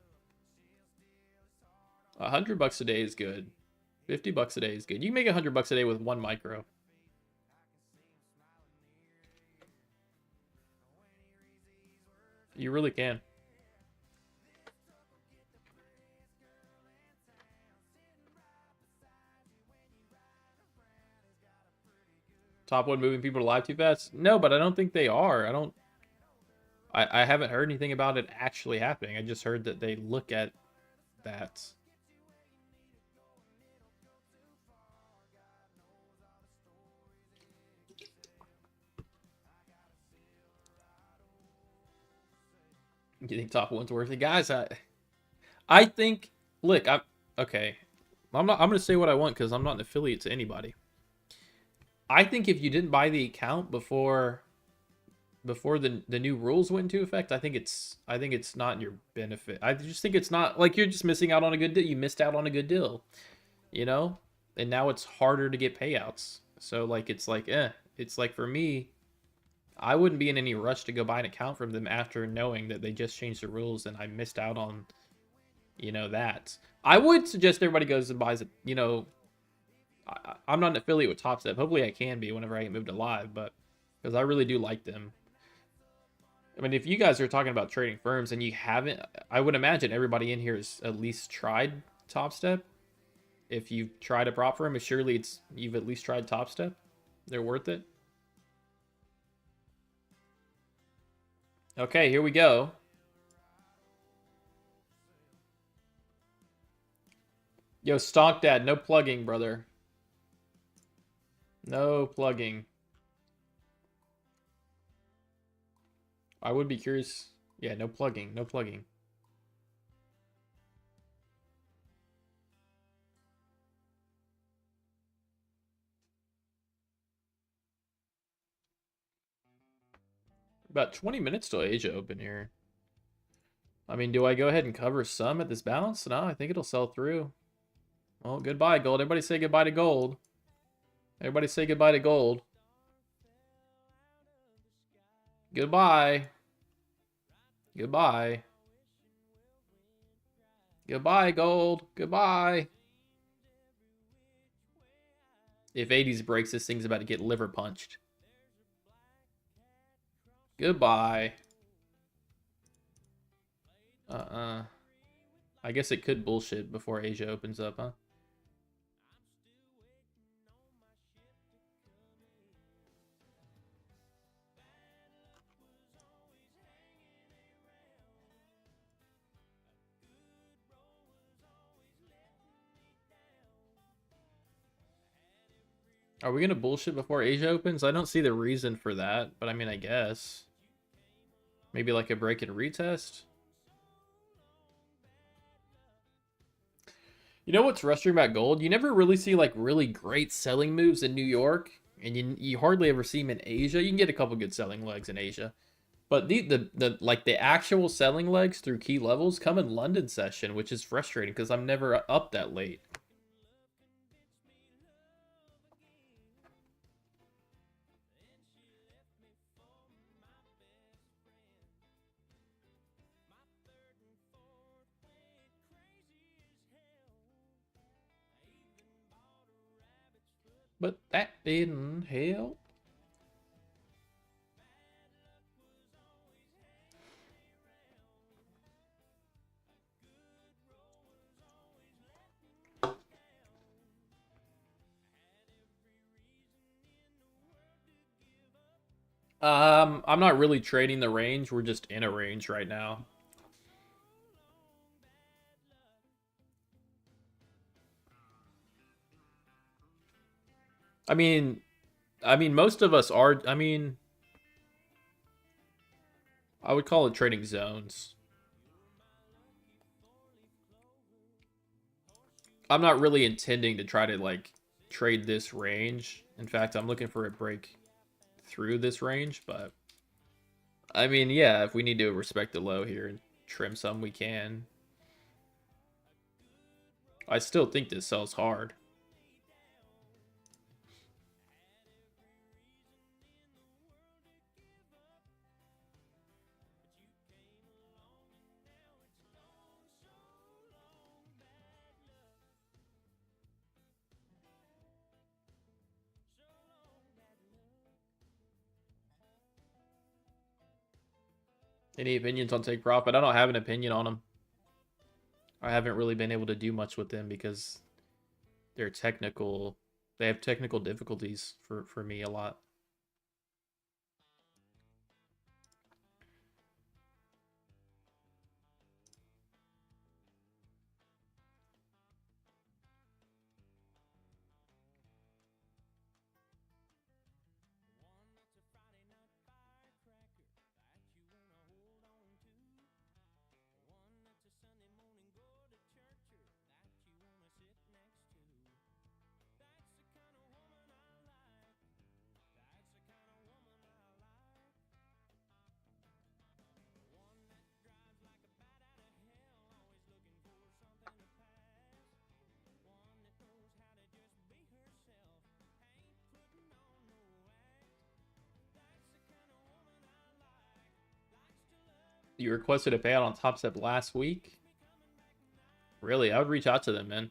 S1: $100 a day is good. $50 a day is good. You can make $100 a day with 1 micro. You really can. Top one moving people to live too fast? No, but I don't think they are. I haven't heard anything about it actually happening. I just heard that they look at that. You think top one's worth it? Guys, I think, look, okay. I'm gonna say what I want because I'm not an affiliate to anybody. I think if you didn't buy the account before before the new rules went into effect, I think it's not in your benefit. I just think it's not, like, you're just missing out on a good deal. You missed out on a good deal, you know? And now it's harder to get payouts. So like it's like it's like for me, I wouldn't be in any rush to go buy an account from them after knowing that they just changed the rules and I missed out on, that. I would suggest everybody goes and buys it, I'm not an affiliate with Topstep. Hopefully I can be whenever I get moved to live, but because I really do like them. I mean, if you guys are talking about trading firms and you haven't, I would imagine everybody in here has at least tried Topstep. If you've tried a prop firm, surely you've at least tried Topstep. They're worth it. Okay, here we go. Yo, Stonk Dad, no plugging, brother. No plugging. I would be curious. Yeah, no plugging, no plugging. About 20 minutes till Asia open here. I mean, do I go ahead and cover some at this balance? No, I think it'll sell through. Well, goodbye, gold. Everybody say goodbye to gold. Everybody say goodbye to gold. Goodbye. Goodbye. Goodbye, gold. Goodbye. If 80s breaks, this thing's about to get liver punched. Goodbye. I guess it could bullshit before Asia opens up, huh? Are we gonna bullshit before Asia opens? I don't see the reason for that, but I mean, I guess. Maybe like a break and retest? You know what's frustrating about gold? You never really see like really great selling moves in New York, and you hardly ever see them in Asia. You can get a couple good selling legs in Asia, but the like the actual selling legs through key levels come in London session, which is frustrating because I'm never up that late. But that didn't help. I'm not really trading the range. We're just in a range right now. I mean, most of us are. I mean, I would call it trading zones. I'm not really intending to try to like trade this range. In fact, I'm looking for a break through this range, but I mean, yeah, if we need to respect the low here and trim some, we can. I still think this sells hard. Any opinions on take profit? I don't have an opinion on them. I haven't really been able to do much with them because they're technical. They have technical difficulties for me a lot. you requested a payout on Topstep last week. Really, I would reach out to them, man.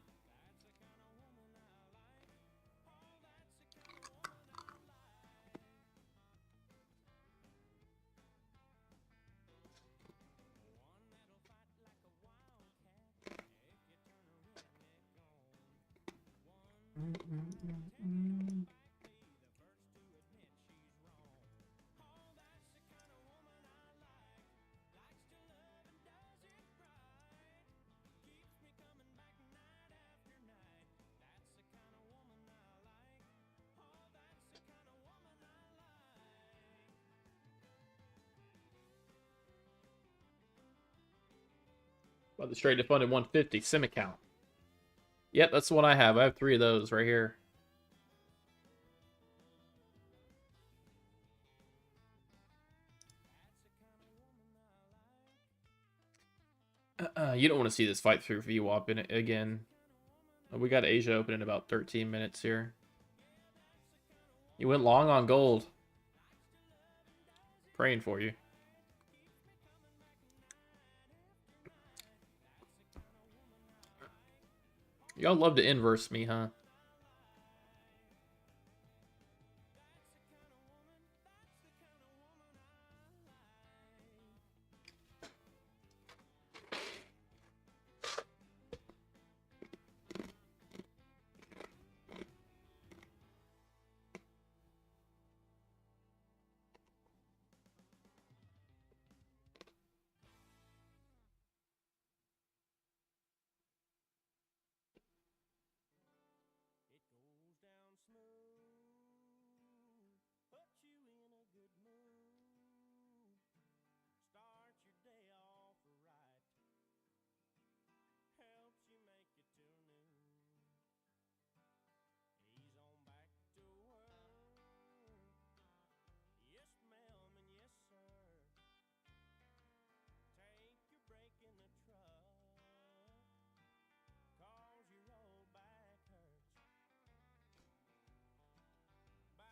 S1: About the straight to funded 150 sim account. Yep, that's the one I have. I have 3 of those right here. You don't want to see this fight through VWAP in it again. We got Asia open in about 13 minutes here. You went long on gold. Praying for you. Y'all love to inverse me, huh?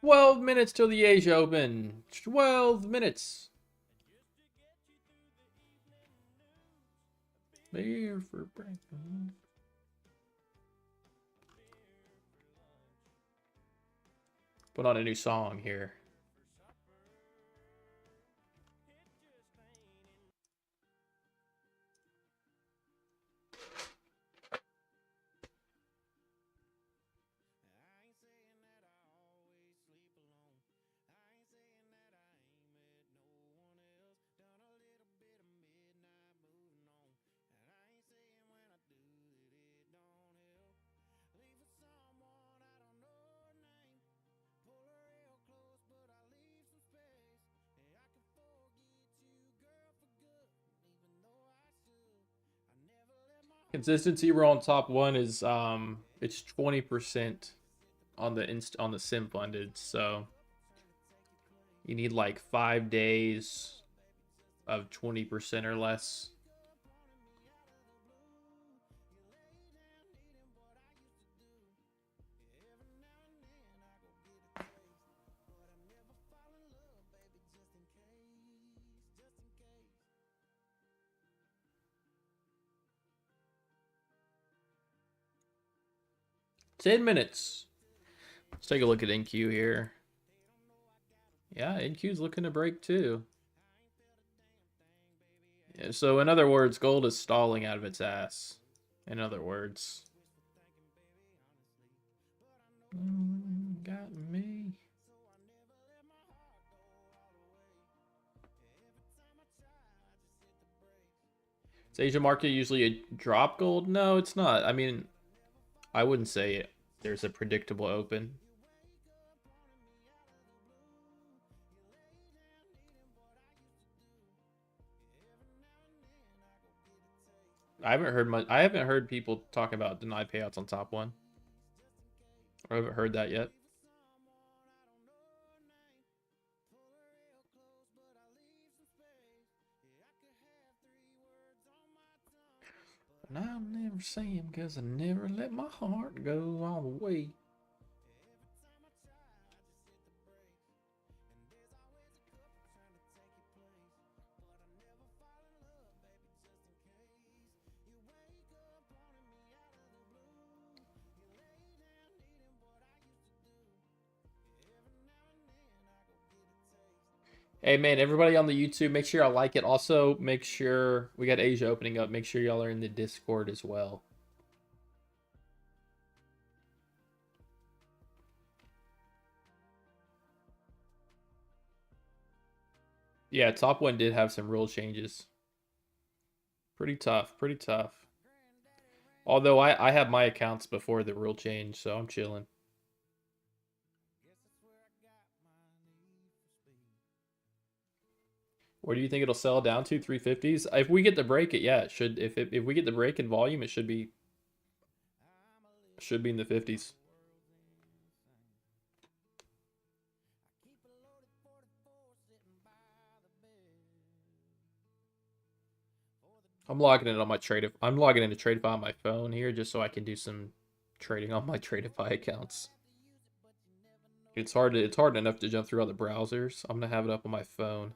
S1: "12 minutes till the Asia Open. 12 minutes. Beer for breakfast." Put on a new song here. Consistency we're on top one is it's 20% on the sim funded, so you need like 5 days of 20% or less. Ten minutes. Let's take a look at NQ here. Yeah, NQ's looking to break too. Yeah, so in other words, gold is stalling out of its ass. In other words. Got me. Is Asia market usually a drop gold? No, it's not. I mean, I wouldn't say there's a predictable open. I haven't heard people talk about denied payouts on top one. I haven't heard that yet. And I'll never see him because I never let my heart go all the way. Hey man, everybody on the YouTube, make sure y'all like it. Also, make sure we got Asia opening up. Make sure y'all are in the Discord as well. Yeah, top one did have some rule changes. Pretty tough, pretty tough. Although I have my accounts before the rule change, so I'm chilling. Where do you think it'll sell down to? 350s? If we get the break, yeah, it should. If we get the break in volume, it should be in the 50s. I'm logging in on my trade. I'm logging into Tradeify on my phone here just so I can do some trading on my Tradeify accounts. It's hard enough to jump through other browsers. I'm gonna have it up on my phone.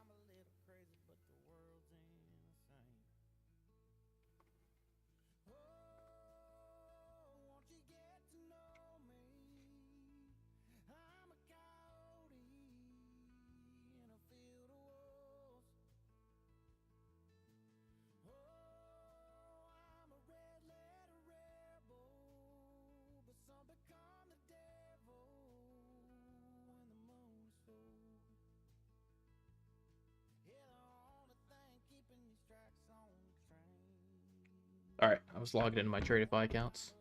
S1: All right, I was logging into my Tradeify accounts.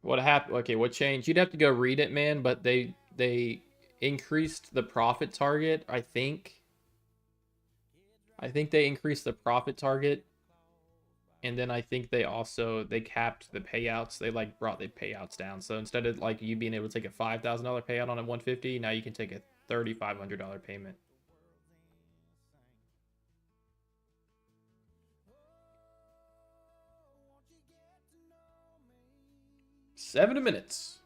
S1: What happened? Okay, what changed? You'd have to go read it, man. But they increased the profit target. I think they increased the profit target, and then I think they capped the payouts. They like brought the payouts down. So instead of like you being able to take a $5,000 payout on a 150, now you can take a $3,500 payment. 7 minutes.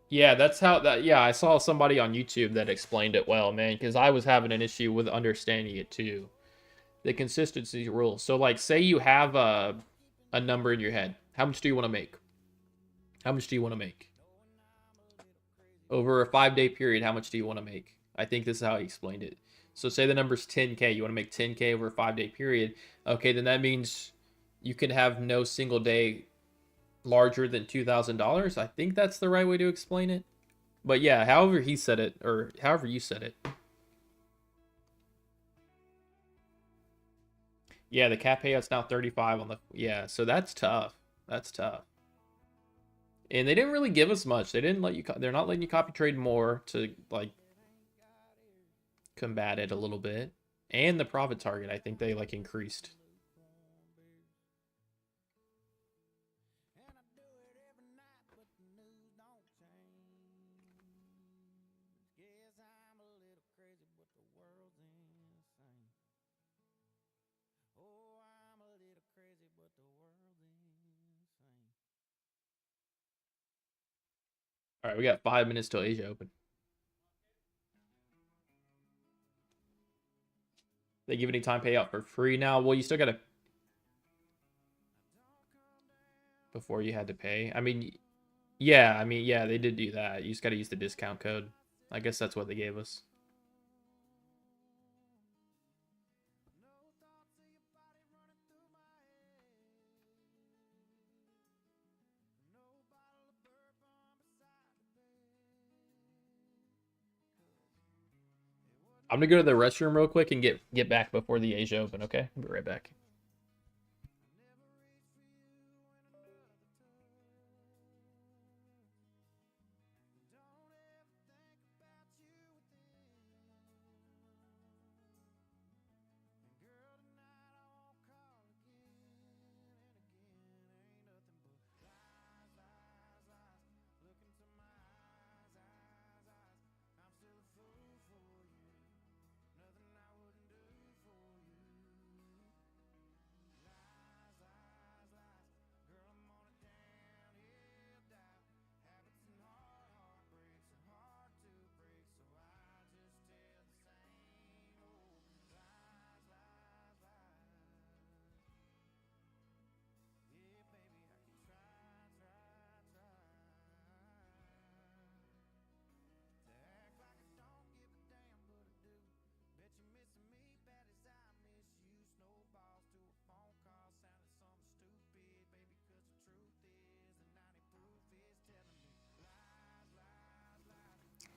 S1: Yeah, that's how that. Yeah, I saw somebody on YouTube that explained it well, man, because I was having an issue with understanding it too. The consistency rule. So, like, say you have a number in your head. How much do you want to make? How much do you want to make? Over a 5-day period, how much do you want to make? I think this is how he explained it. So, say the number's 10K. You want to make 10K over a 5-day period. Okay, then that means you can have no single day larger than $2,000. I think that's the right way to explain it. But yeah, however he said it, or however you said it. Yeah, the cap payout's now 35 on the. Yeah, so that's tough. That's tough. And they didn't really give us much. They didn't let you. They're not letting you copy trade more to like combat it a little bit. And the profit target, I think they like increased. All right, we got 5 minutes till Asia Open. They give any time payout for free now. Well, you still gotta before you had to pay. I mean, yeah, they did do that. You just gotta use the discount code. I guess that's what they gave us. I'm gonna go to the restroom real quick and get back before the Asia Open. Okay, I'll be right back.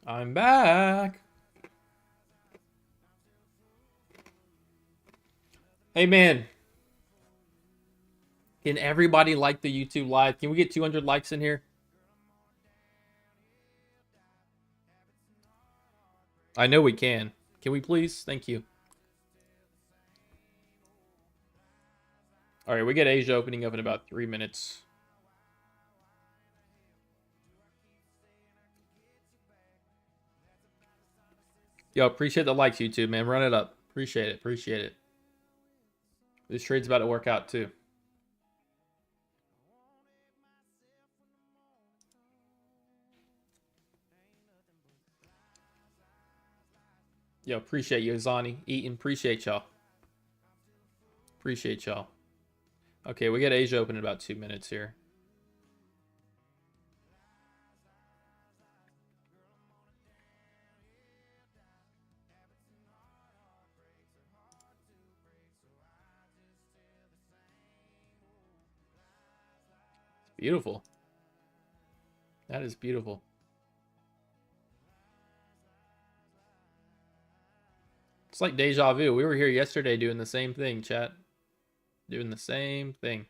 S1: I'm back. Hey, man. Can everybody like the YouTube live? Can we get 200 likes in here? I know we can. Can we please? Thank you. All right, we get Asia opening up in about 3 minutes. Yo, appreciate the likes, YouTube, man. Run it up. Appreciate it. Appreciate it. This trade's about to work out, too. Yo, appreciate you, Zani. Eaton, appreciate y'all. Appreciate y'all. Okay, we get Asia open in about 2 minutes here. Beautiful. That is beautiful. It's like deja vu. We were here yesterday doing the same thing, chat. Doing the same thing.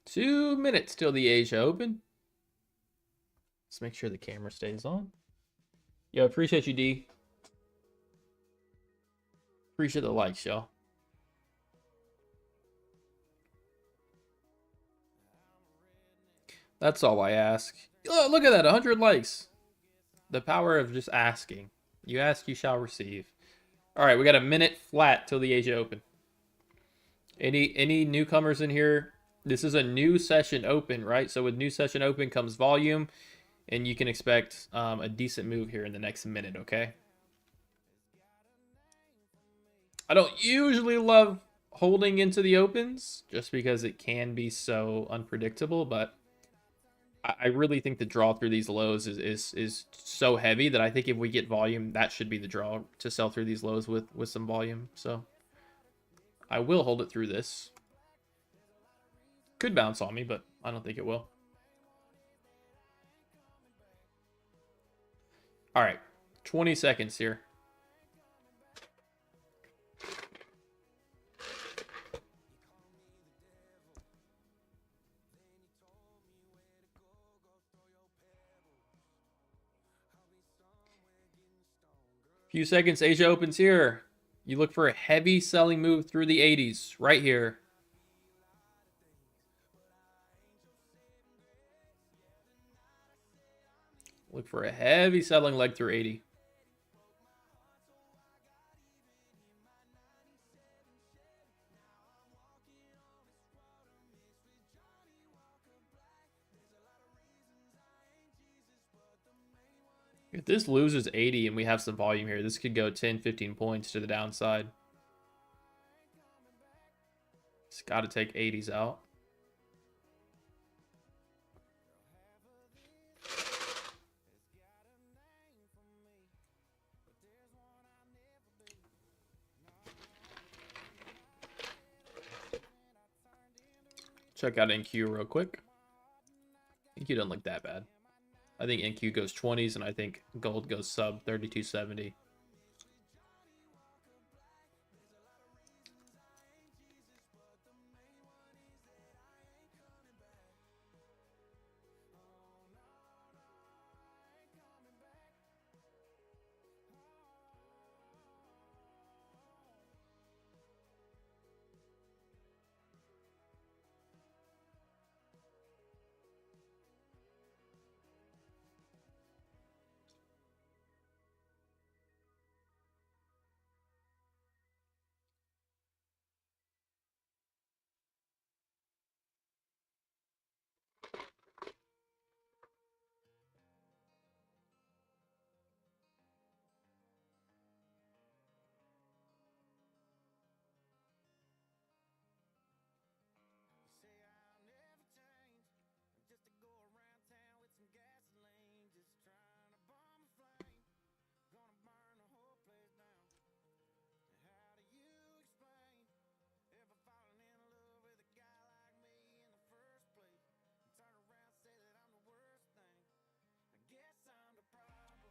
S1: 2 minutes till the Asia open. Let's make sure the camera stays on. Yo, appreciate you, D. Appreciate the likes, y'all. That's all I ask. Oh, look at that, 100 likes. The power of just asking. You ask, you shall receive. All right, we got a minute flat till the Asia open. Any newcomers in here? This is a new session open, right? So with new session open comes volume, and you can expect a decent move here in the next minute, okay? I don't usually love holding into the opens just because it can be so unpredictable, but I really think the draw through these lows is so heavy that I think if we get volume, that should be the draw to sell through these lows with some volume. So I will hold it through this. Could bounce on me, but I don't think it will. All right, 20 seconds here. Few seconds, Asia opens here. You look for a heavy selling move through the 80s right here. Look for a heavy selling leg through 80. If this loses 80 and we have some volume here, this could go 10, 15 points to the downside. It's got to take 80s out. Check out NQ real quick. NQ doesn't look that bad. I think NQ goes 20s, and I think gold goes sub 3270.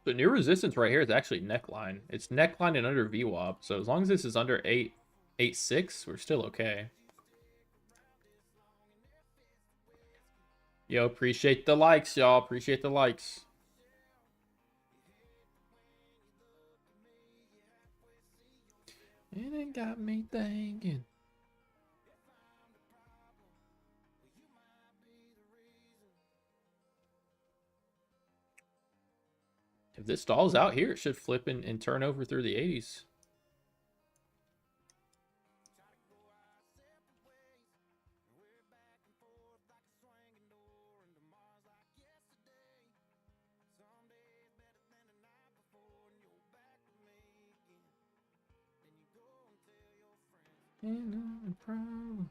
S1: The new resistance right here is actually neckline. It's neckline and under VWAP. So as long as this is under 8.86, we're still okay. Yo, appreciate the likes, y'all. Appreciate the likes. And it got me thinking. If this stalls out here, it should flip and turn over through the 80s. Ain't no problem.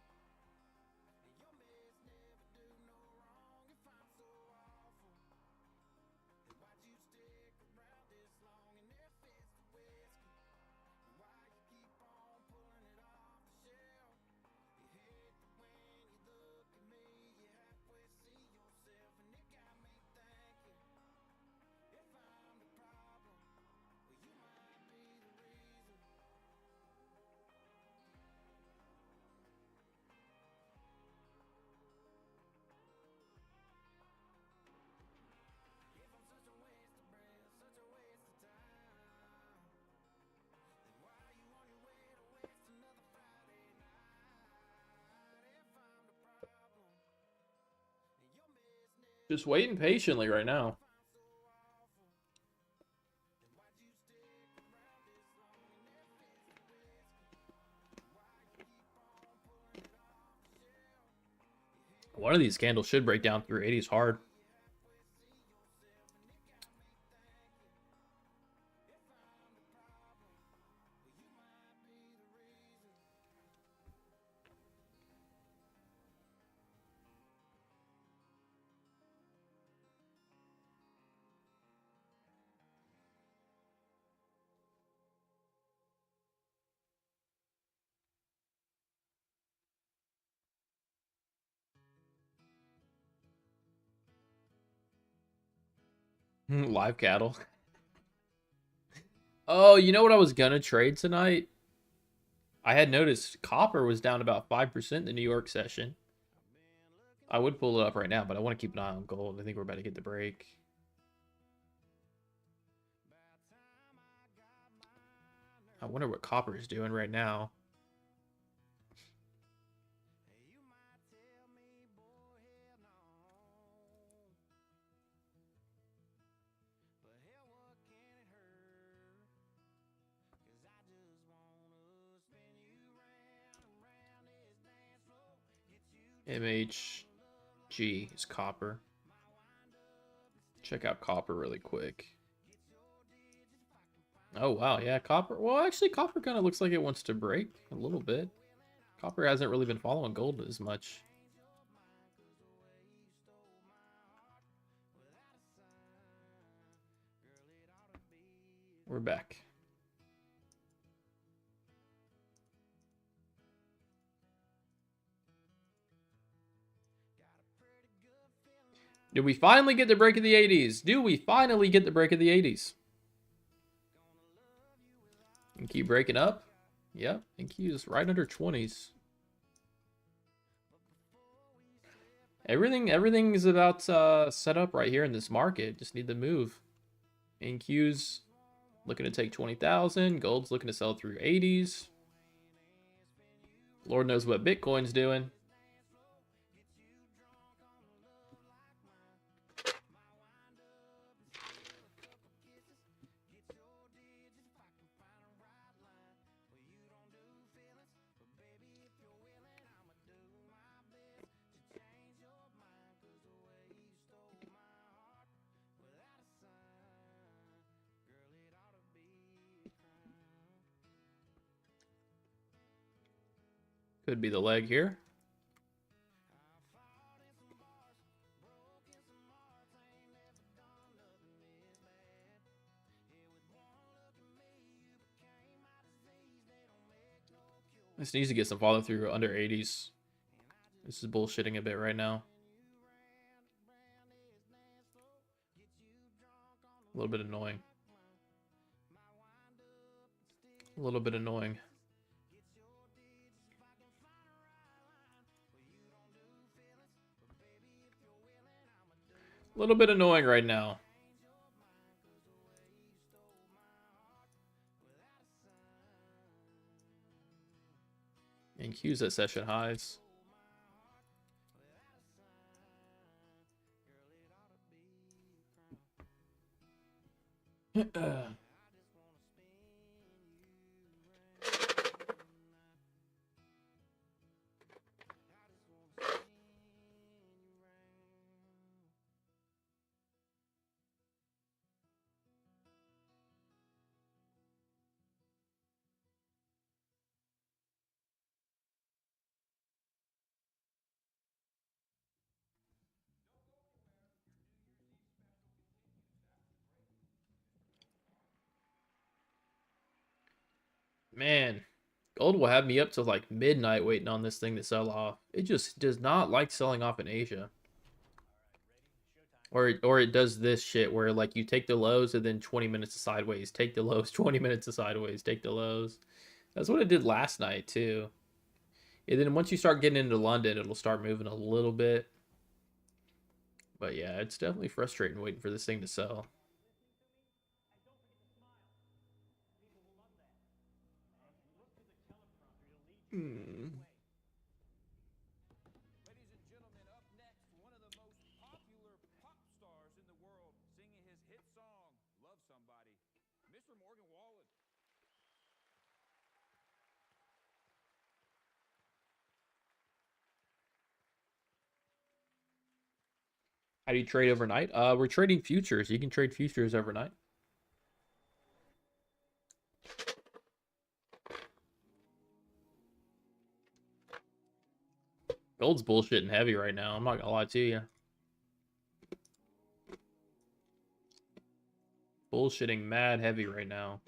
S1: Just waiting patiently right now. One of these candles should break down through 80s hard. Live cattle. Oh, you know what I was gonna trade tonight? I had noticed copper was down about 5% in the New York session. I would pull it up right now, but I want to keep an eye on gold. I think we're about to get the break. I wonder what copper is doing right now. MHG is copper. Check out copper really quick. Oh, wow. Yeah, copper. Well, actually, copper kind of looks like it wants to break a little bit. Copper hasn't really been following gold as much. We're back. Did we finally get the break of the 80s? Do we finally get the break of the 80s? And keep breaking up. Yep, and Q's right under 20s. Everything is about set up right here in this market. Just need to move. And Q's looking to take 20,000. Gold's looking to sell through 80s. Lord knows what Bitcoin's doing. Could be the leg here. This needs to get some follow through under 80s. This is bullshitting a bit right now. A little bit annoying. A little bit annoying. A little bit annoying right now. And Q's at session highs. Man, gold will have me up till like midnight waiting on this thing to sell off. It just does not like selling off in Asia. Or it does this shit where like you take the lows and then 20 minutes of sideways, take the lows, 20 minutes of sideways, take the lows. That's what it did last night too. And then once you start getting into London, it'll start moving a little bit. But yeah, it's definitely frustrating waiting for this thing to sell. Hmm.
S2: Ladies and gentlemen, up next, one of the most popular pop stars in the world singing his hit song, Love Somebody, Mr. Morgan Wallen.
S1: How do you trade overnight? We're trading futures. You can trade futures overnight. Gold's bullshitting heavy right now. I'm not gonna lie to you. Bullshitting mad heavy right now.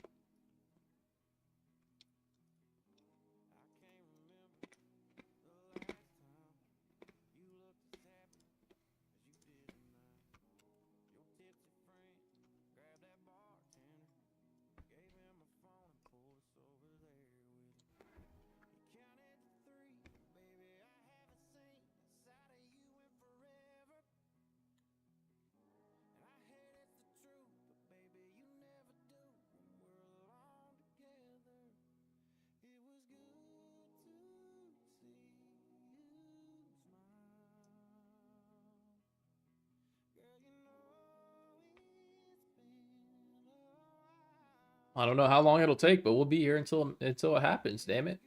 S1: I don't know how long it'll take, but we'll be here until it happens, damn it.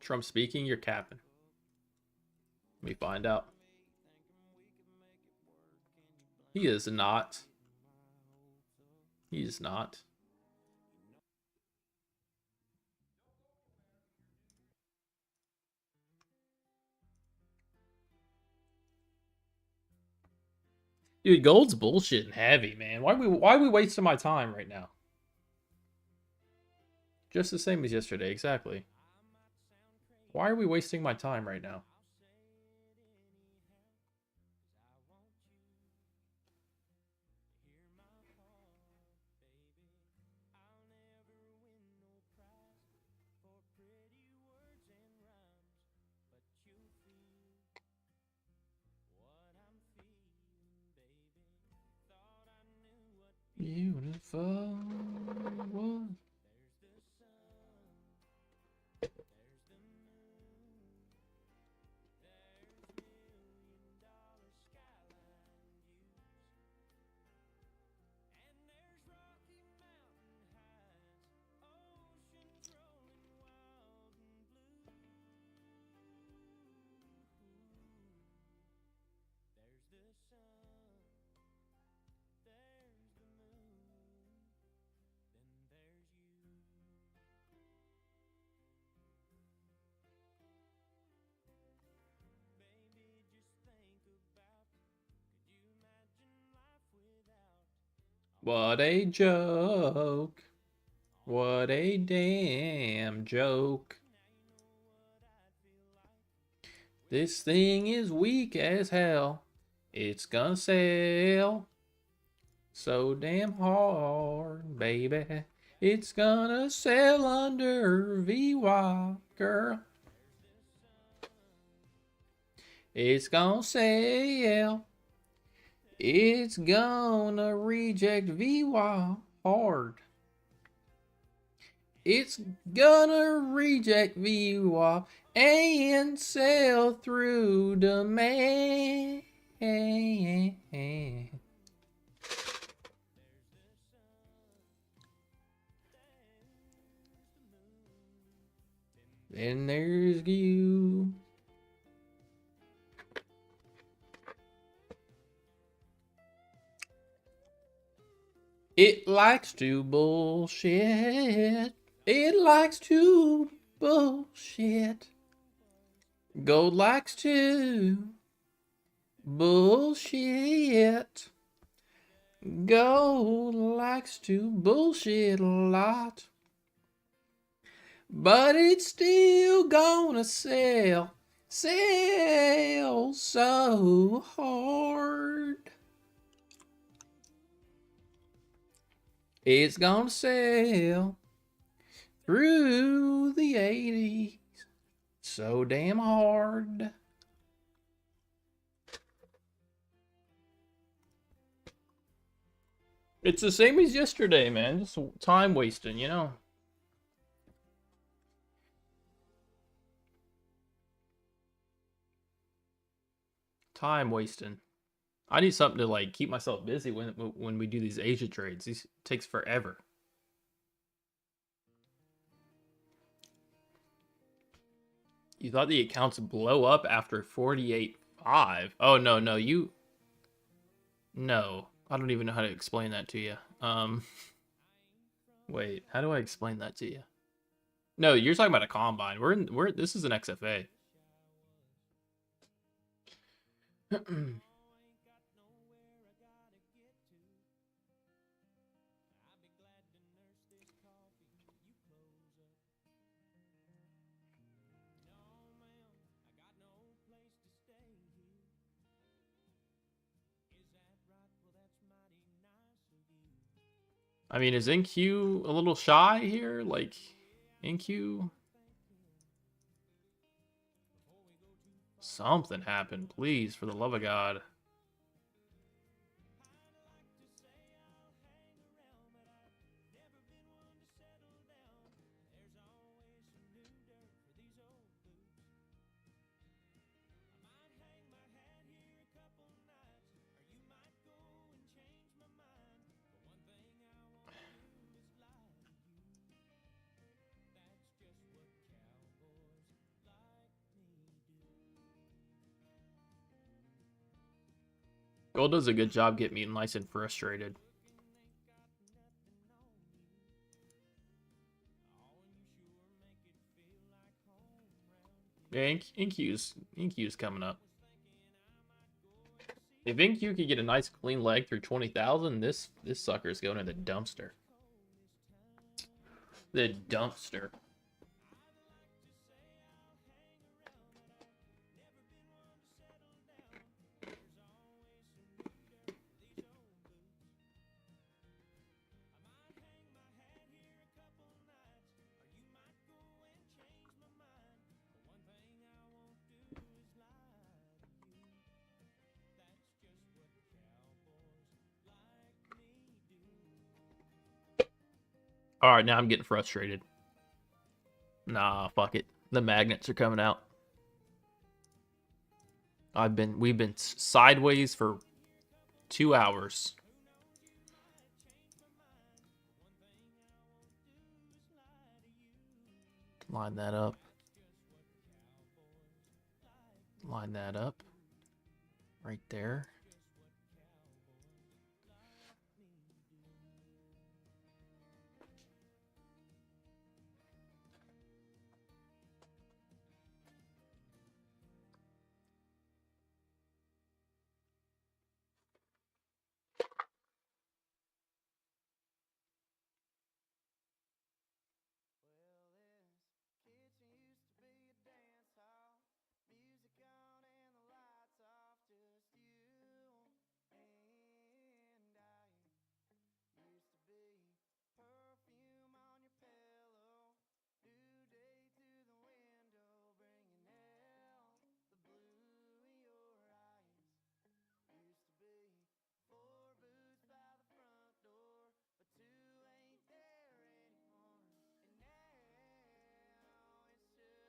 S1: Trump speaking, you're capping. Let me find out. He is not. He is not. Dude, gold's bullshit and heavy, man. Why are we wasting my time right now? Just the same as yesterday, exactly. Why are we wasting my time right now? Beautiful one. What a joke. What a damn joke. This thing is weak as hell. It's gonna sell so damn hard, baby. It's gonna sell under VWAP, girl. It's gonna sell. It's gonna reject VWAP hard. It's gonna reject VWAP and sell through demand. Then there's you. It likes to bullshit. It likes to bullshit. Gold likes to bullshit. Gold likes to bullshit a lot. But it's still gonna sell. Sell so hard. It's gonna sell through the 80s so damn hard. It's the same as yesterday, man. Just time wasting, you know? Time wasting. I need something to like keep myself busy when we do these Asia trades. These takes forever. You thought the accounts blow up after 48.5? Oh no, no, you. No, I don't even know how to explain that to you. Wait, how do I explain that to you? No, you're talking about a combine. This is an XFA. I mean, is NQ a little shy here? Like, NQ? Something happened, please, for the love of God. Gold does a good job getting me nice and frustrated. Yeah, NQ's coming up. If NQ could get a nice clean leg through 20,000, this sucker is going to the dumpster. The dumpster. All right, now I'm getting frustrated. Nah, fuck it. The magnets are coming out. We've been sideways for 2 hours. Line that up. Line that up. Right there.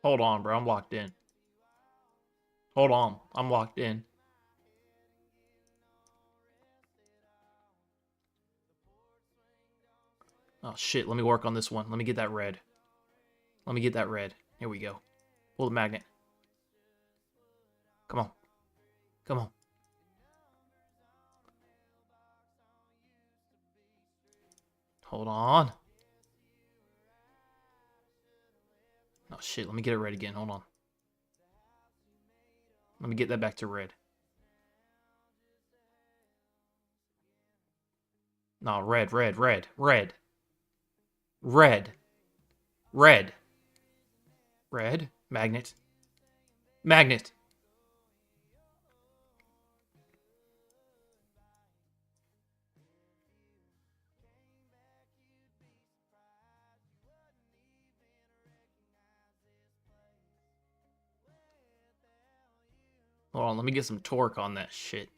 S1: Hold on, bro. I'm locked in. Hold on. I'm locked in. Oh, shit. Let me work on this one. Let me get that red. Let me get that red. Here we go. Pull the magnet. Come on. Come on. Hold on. Oh, shit. Let me get it red again. Hold on. Let me get that back to red. No, red, red, red, red. Red. Red. Red. Magnet. Magnet. Hold on, let me get some torque on that shit.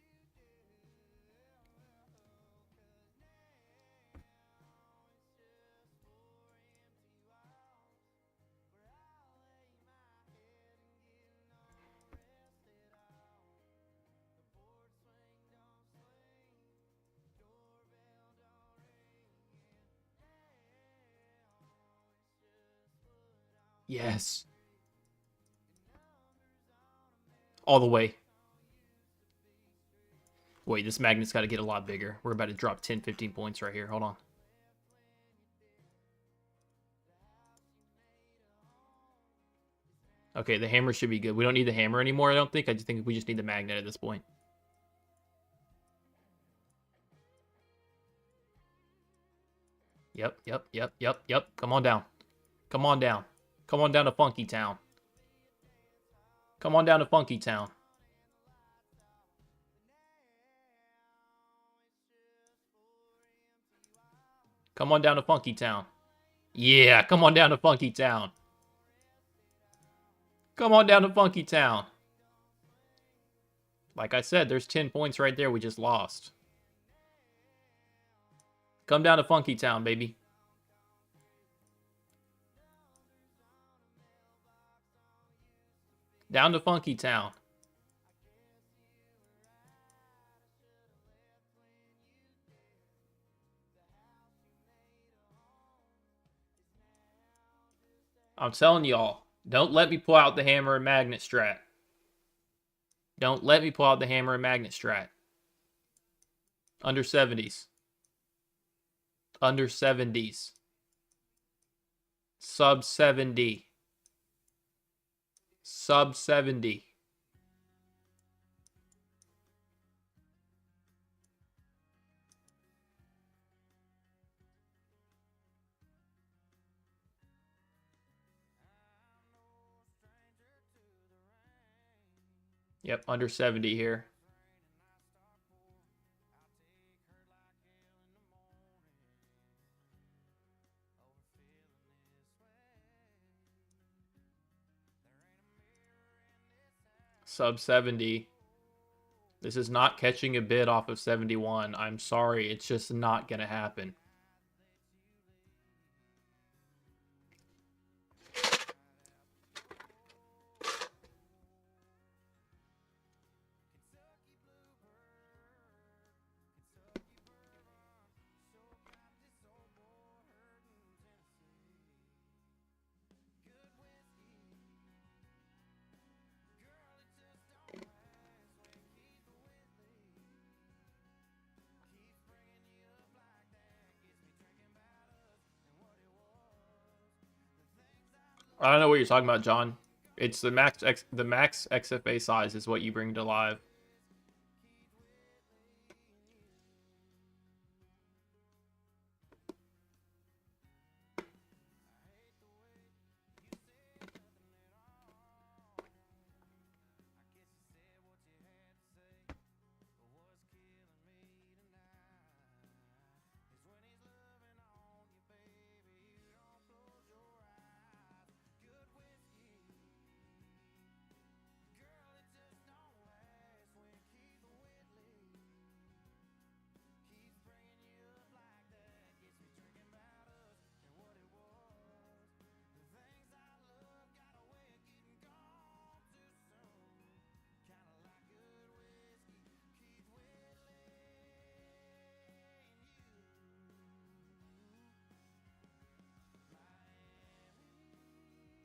S1: Yes. All the way. Wait, this magnet's got to get a lot bigger. We're about to drop 10, 15 points right here. Hold on. Okay, the hammer should be good. We don't need the hammer anymore, I don't think. I just think we just need the magnet at this point. Yep, yep, yep, yep, yep. Come on down. Come on down. Come on down to Funky Town. Come on down to Funky Town. Come on down to Funky Town. Yeah, come on down to Funky Town. Come on down to Funky Town. Like I said, there's 10 points right there we just lost. Come down to Funky Town, baby. Down to Funky Town. I'm telling y'all, don't let me pull out the hammer and magnet strat. Don't let me pull out the hammer and magnet strat. Under 70s. Under 70s. Sub 70. Sub 70. Yep, under 70 here. Sub 70. This is not catching a bid off of 71. I'm sorry, it's just not going to happen. I don't know what you're talking about, John. It's the max XFA size is what you bring to live.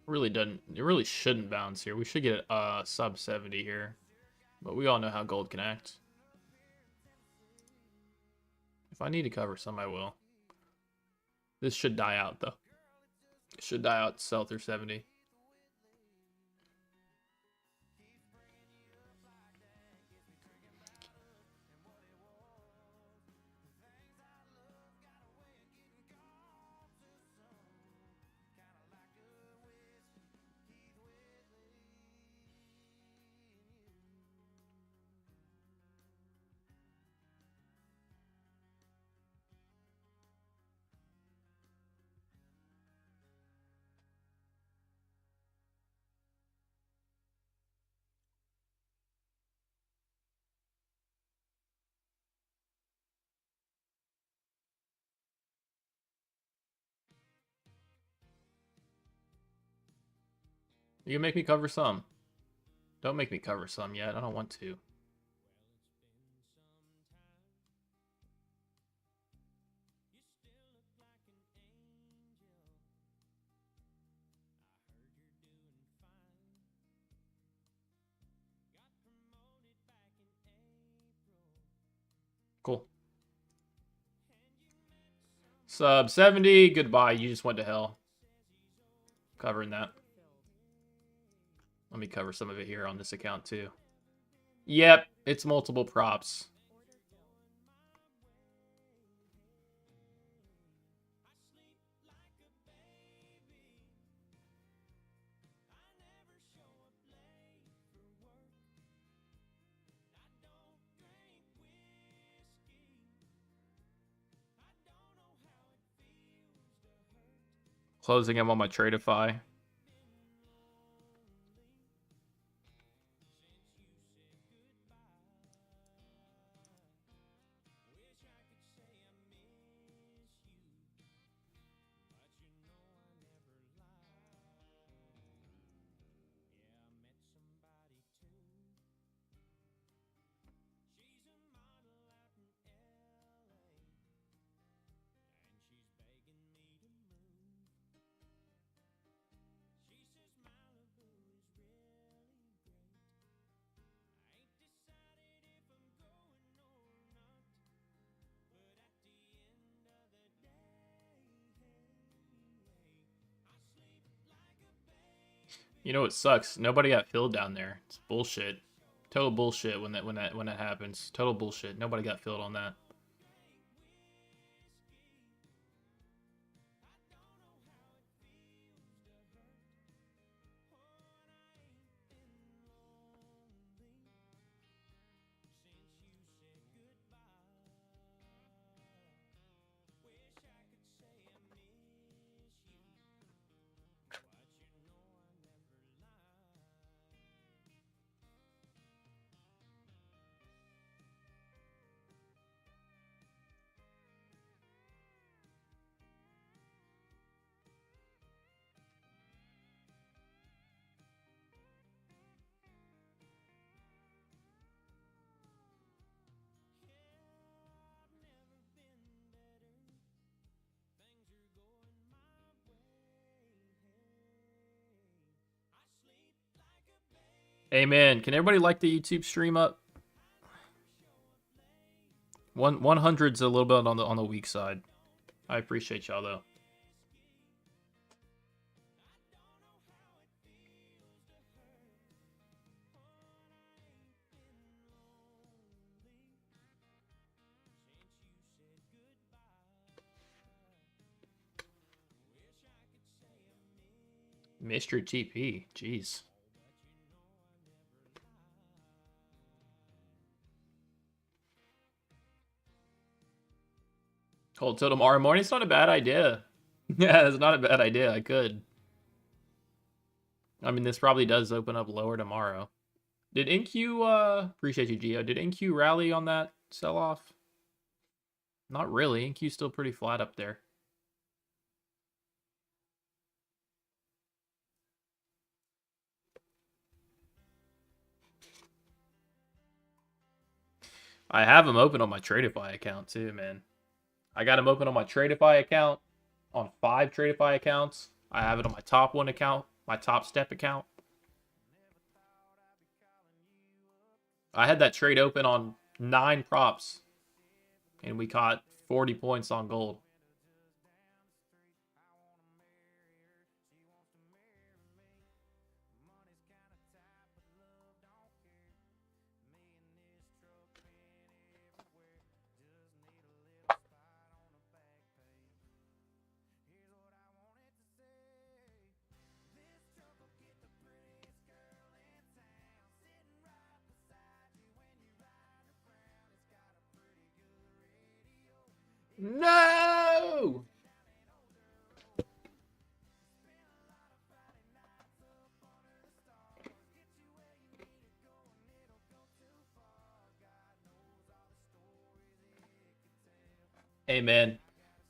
S1: Really doesn't. It really shouldn't bounce here. We should get sub 70 here, but we all know how gold can act. If I need to cover some, I will. This should die out though. It should die out. Sell through 70. You can make me cover some. Don't make me cover some yet. I don't want to. Cool. Sub 70. Goodbye. You just went to hell. Covering that. Let me cover some of it here on this account too. Yep, it's multiple props. Closing him on my Tradeify. You know what sucks? Nobody got filled down there. It's bullshit. Total bullshit when that happens. Total bullshit. Nobody got filled on that. Amen. Can everybody like the YouTube stream up? 100's a little bit on the weak side. I appreciate y'all though. Mr. TP, jeez. Hold till tomorrow morning. It's not a bad idea. Yeah, it's not a bad idea. I could. I mean, this probably does open up lower tomorrow. Did NQ, appreciate you, Gio. Did NQ rally on that sell-off? Not really. NQ's still pretty flat up there. I have them open on my Tradeify account too, man. I got them open on my Tradeify account, on 5 Tradeify accounts. I have it on my top one account my Topstep account. I had that trade open on 9 props, and we caught 40 points on gold. No! Hey, man.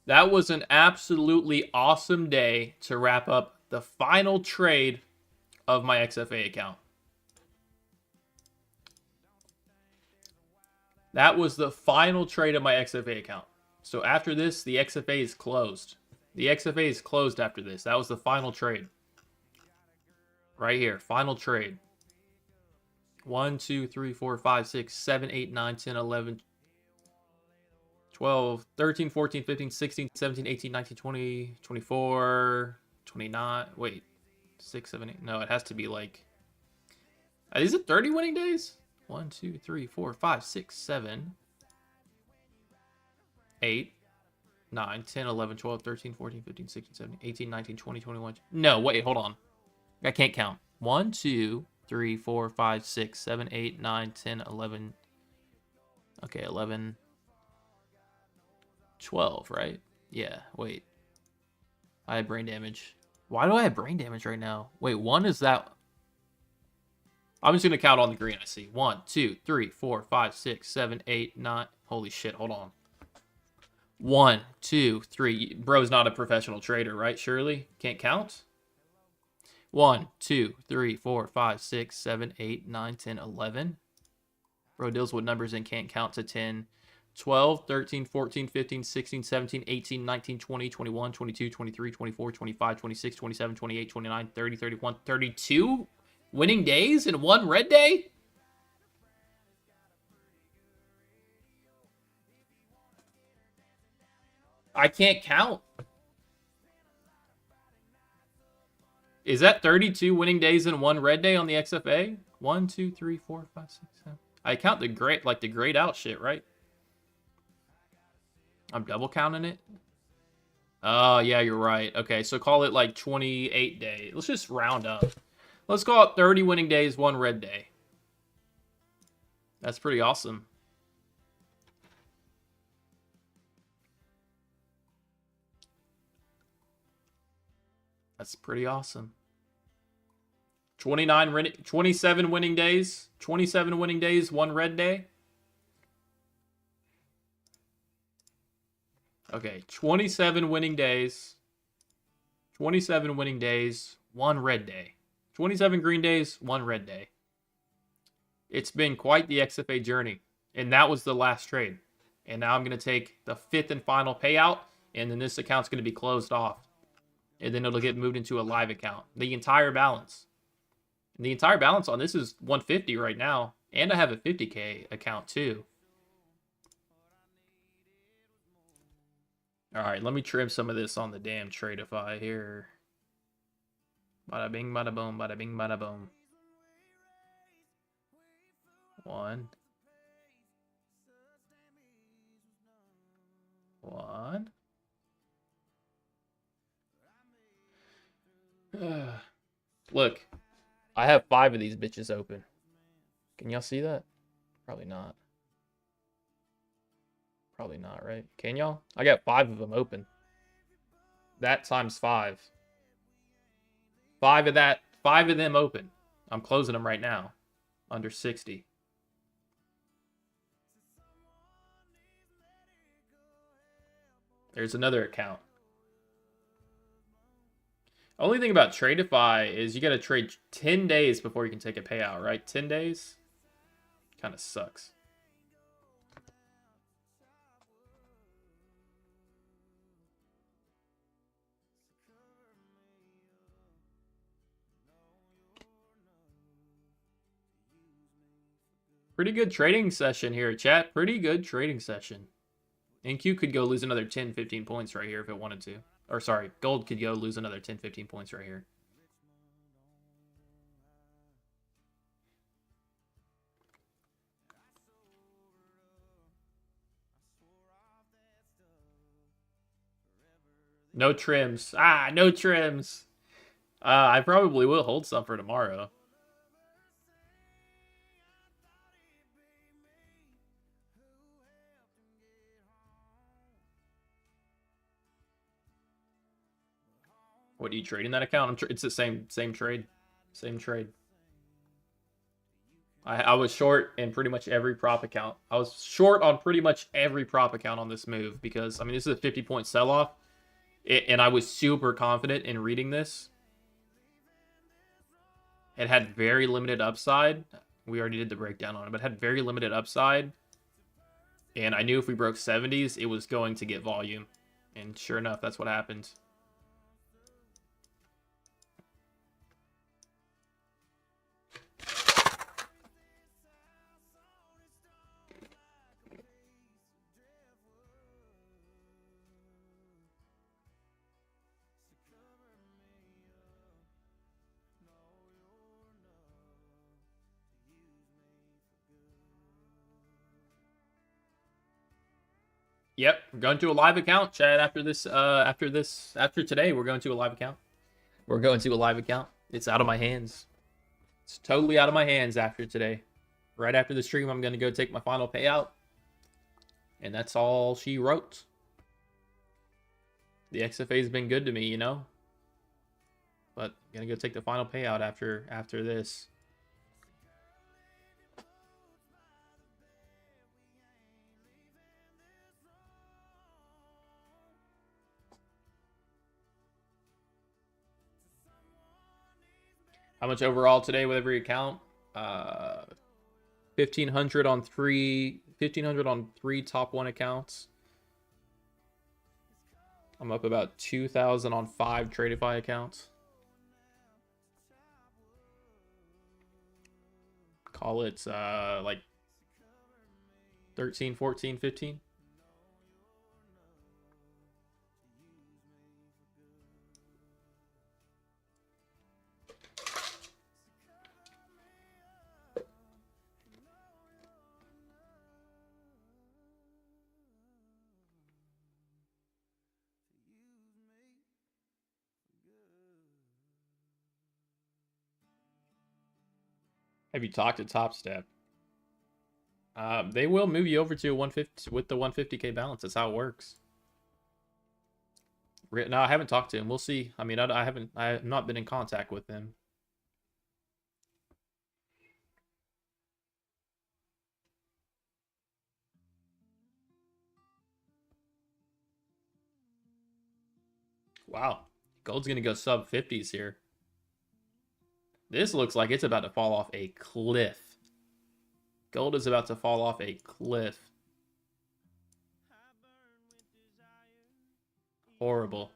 S1: That was an absolutely awesome day to wrap up the final trade of my XFA account. That was the final trade of my XFA account. So after this, the XFA is closed. The XFA is closed after this. That was the final trade. Right here, final trade. 1, 2, 3, 4, 5, 6, 7, 8, 9, 10, 11, 12, 13, 14, 15, 16, 17, 18, 19, 20, 24, 29. Wait, 6, 7, 8. No, it has to be like... Is it 30 winning days? 1, 2, 3, 4, 5, 6, 7, 8, 9, 10, 11, 12, 13, 14, 15, 16, 17, 18, 19, 20, 21. No, wait, hold on. I can't count. 1, 2, 3, 4, 5, 6, 7, 8, 9, 10, 11. Okay, 11. 12, right? Yeah, wait. I had brain damage. Why do I have brain damage right now? Wait, 1 is that... I'm just going to count on the green I see. 1, 2, 3, 4, 5, 6, 7, 8, 9. Holy shit, hold on. 1, 2, 3. Bro's not a professional trader, right? Surely? Can't count? 1, 2, 3, 4, 5, 6, 7, 8, 9, 10, 11. Bro deals with numbers and can't count to 10. 12, 13, 14, 15, 16, 17, 18, 19, 20, 21, 22, 23, 24, 25, 26, 27, 28, 29, 30, 31, 32 winning days in one red day? I can't count. Is that 32 winning days in one red day on the XFA? 1, 2, 3, 4, 5, 6, 7. I count the grayed out shit, right? I'm double counting it. Oh, yeah, you're right. Okay, so call it like 28 days. Let's just round up. Let's call it 30 winning days, one red day. That's pretty awesome. That's pretty awesome. 27 winning days. 27 winning days, one red day. Okay, 27 winning days. 27 winning days, one red day. 27 green days, one red day. It's been quite the XFA journey. And that was the last trade. And now I'm going to take the 5th and final payout. And then this account's going to be closed off. And then it'll get moved into a live account. The entire balance. And the entire balance on this is 150 right now. And I have a 50K account too. Alright, let me trim some of this on the damn Tradeify here. Bada bing, bada boom, bada bing, bada boom. 1. 1. Look, I have 5 of these bitches open. Can y'all see that? Probably not. Probably not, right? Can y'all? I got 5 of them open. That times 5. 5 of that, 5 of them open. I'm closing them right now. Under 60. There's another account. Only thing about Tradeify is you got to trade 10 days before you can take a payout, right? 10 days? Kind of sucks. Pretty good trading session here, chat. Pretty good trading session. NQ could go lose another 10, 15 points right here if it wanted to. Or sorry, gold could go lose another 10, 15 points right here. No trims. Ah, no trims. I probably will hold some for tomorrow. What are you trading that account? It's the same trade. Same trade. I was short in pretty much every prop account. I was short on pretty much every prop account on this move because, I mean, this is a 50-point sell-off. And I was super confident in reading this. It had very limited upside. We already did the breakdown on it, but it had very limited upside. And I knew if we broke 70s, it was going to get volume. And sure enough, that's what happened. Yep, we're going to a live account, Chad. After today, we're going to a live account. We're going to a live account. It's out of my hands. It's totally out of my hands after today. Right after the stream, I'm going to go take my final payout. And that's all she wrote. The XFA's been good to me, you know. But I'm going to go take the final payout after this. How much overall today with every account? 1,500 on three top one accounts. I'm up about 2,000 on 5 Tradify accounts. Call it like 13, 14, 15. Have you talked to Topstep? They will move you over to 150 with the 150k balance. That's how it works. No, I haven't talked to him. We'll see. I mean, I have not been in contact with them. Wow, gold's gonna go sub 50s here. This looks like it's about to fall off a cliff. Gold is about to fall off a cliff. Horrible.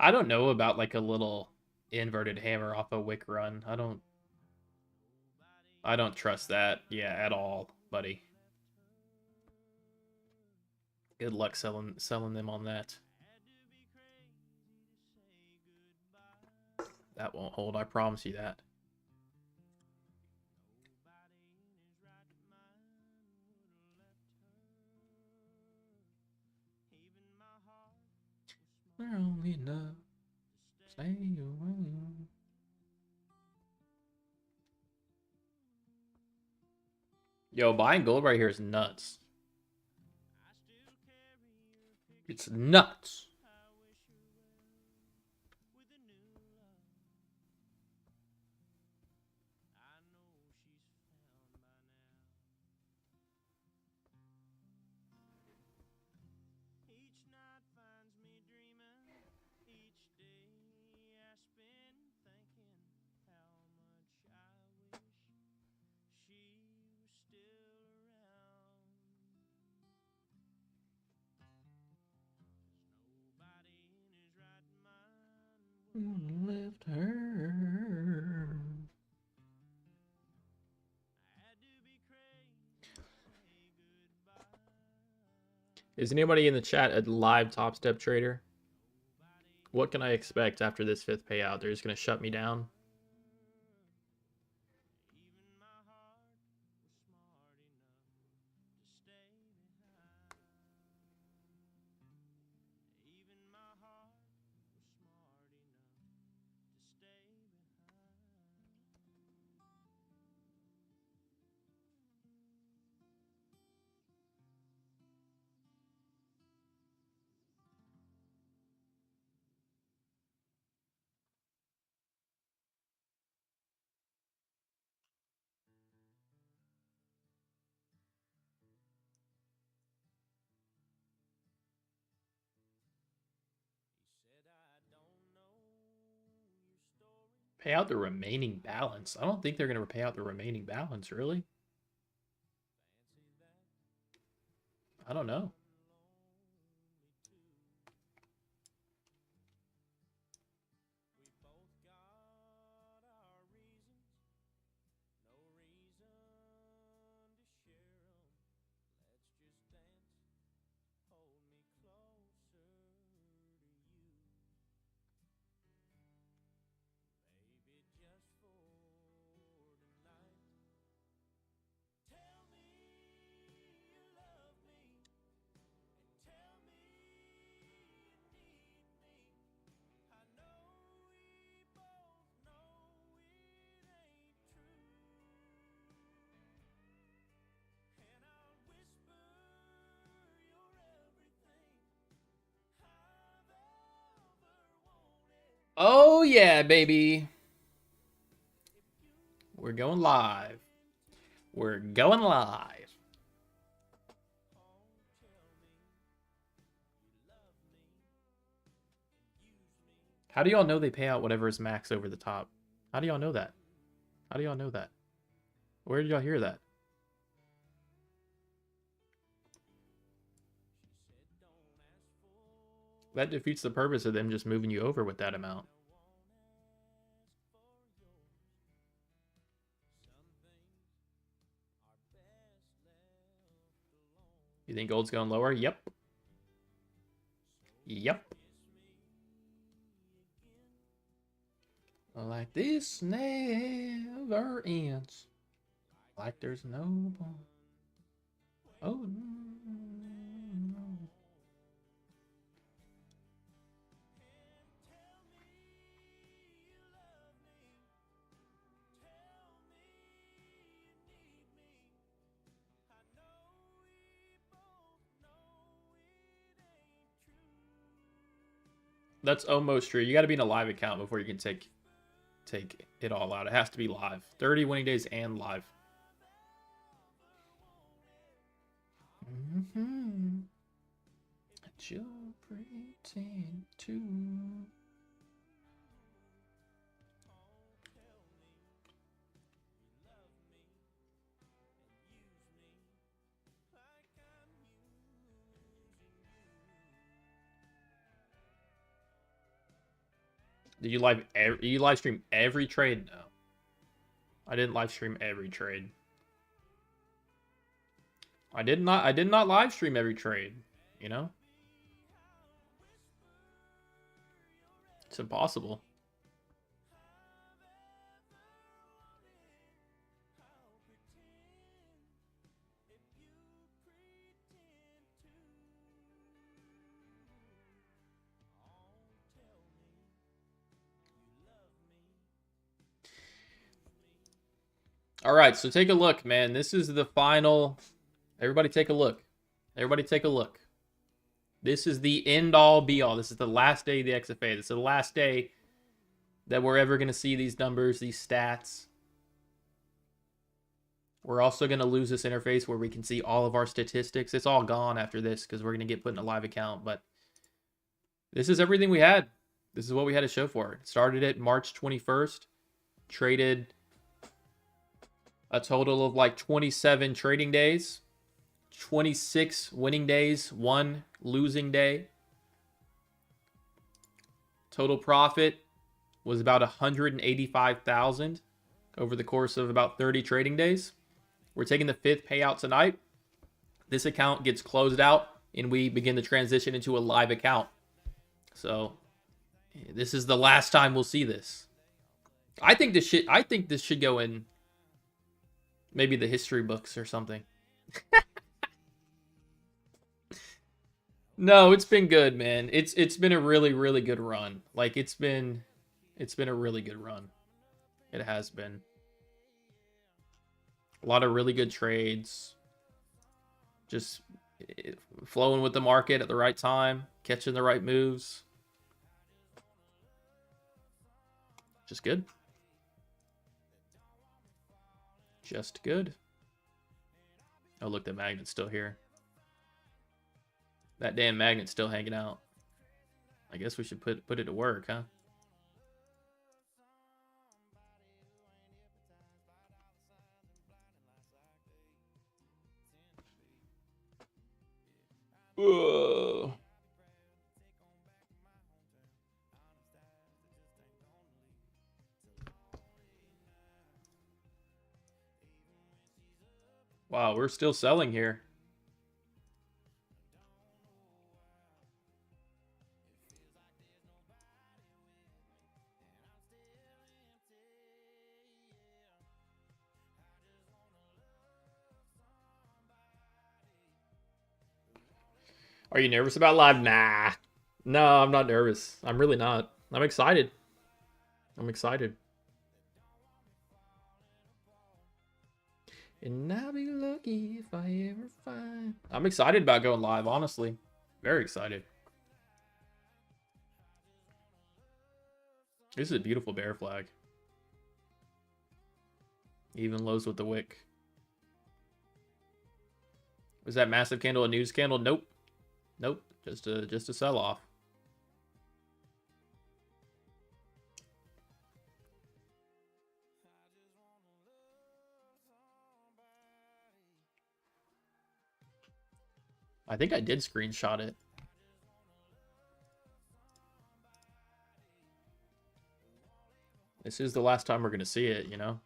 S1: I don't know about like a little inverted hammer off a wick run. I don't trust that. Yeah, at all, buddy. Good luck selling them on that. That won't hold, I promise you that. They're only enough. Stay away. Yo, buying gold right here is nuts. It's nuts. left her. Is anybody in the chat a live Topstep trader? What can I expect after this 5th payout? They're just going to shut me down? Pay out the remaining balance. I don't think they're going to pay out the remaining balance, really. I don't know. Oh, yeah, baby. We're going live. We're going live. How do y'all know they pay out whatever is max over the top? How do y'all know that? How do y'all know that? Where did y'all hear that? That defeats the purpose of them just moving you over with that amount. You think gold's going lower? Yep. Yep. Like this never ends. Like there's no... Oh, no. That's almost true. You got to be in a live account before you can take it all out. It has to be live. 30 winning days and live. You'll pretend to. Did you live stream every trade? No. I didn't live stream every trade. I did not live stream every trade, you know? It's impossible. All right, so take a look, man. This is the final. Everybody take a look. Everybody take a look. This is the end-all, be-all. This is the last day of the XFA. This is the last day that we're ever going to see these numbers, these stats. We're also going to lose this interface where we can see all of our statistics. It's all gone after this because we're going to get put in a live account. But this is everything we had. This is what we had to show for it. Started it March 21st. Traded a total of like 27 trading days. 26 winning days, 1 losing day. Total profit was about 185,000 over the course of about 30 trading days. We're taking the 5th payout tonight. This account gets closed out and we begin to transition into a live account. So this is the last time we'll see this. I think this should go in maybe the history books or something. No, it's been good, man. It's been a really, really good run. Like it's been a really good run. It has been. A lot of really good trades. Just flowing with the market at the right time, catching the right moves. Just good. Just good. Oh, look, the magnet's still here. That damn magnet's still hanging out. I guess we should put it to work, huh? Ugh. Wow, we're still selling here. Are you nervous about live? Nah. No, I'm not nervous. I'm really not. I'm excited. I'm excited. And I'll be lucky if I ever find... I'm excited about going live, honestly. Very excited. This is a beautiful bear flag. Even lows with the wick. Was that massive candle a news candle? Nope. Nope. Just a sell off. I think I did screenshot it. This is the last time we're going to see it, you know?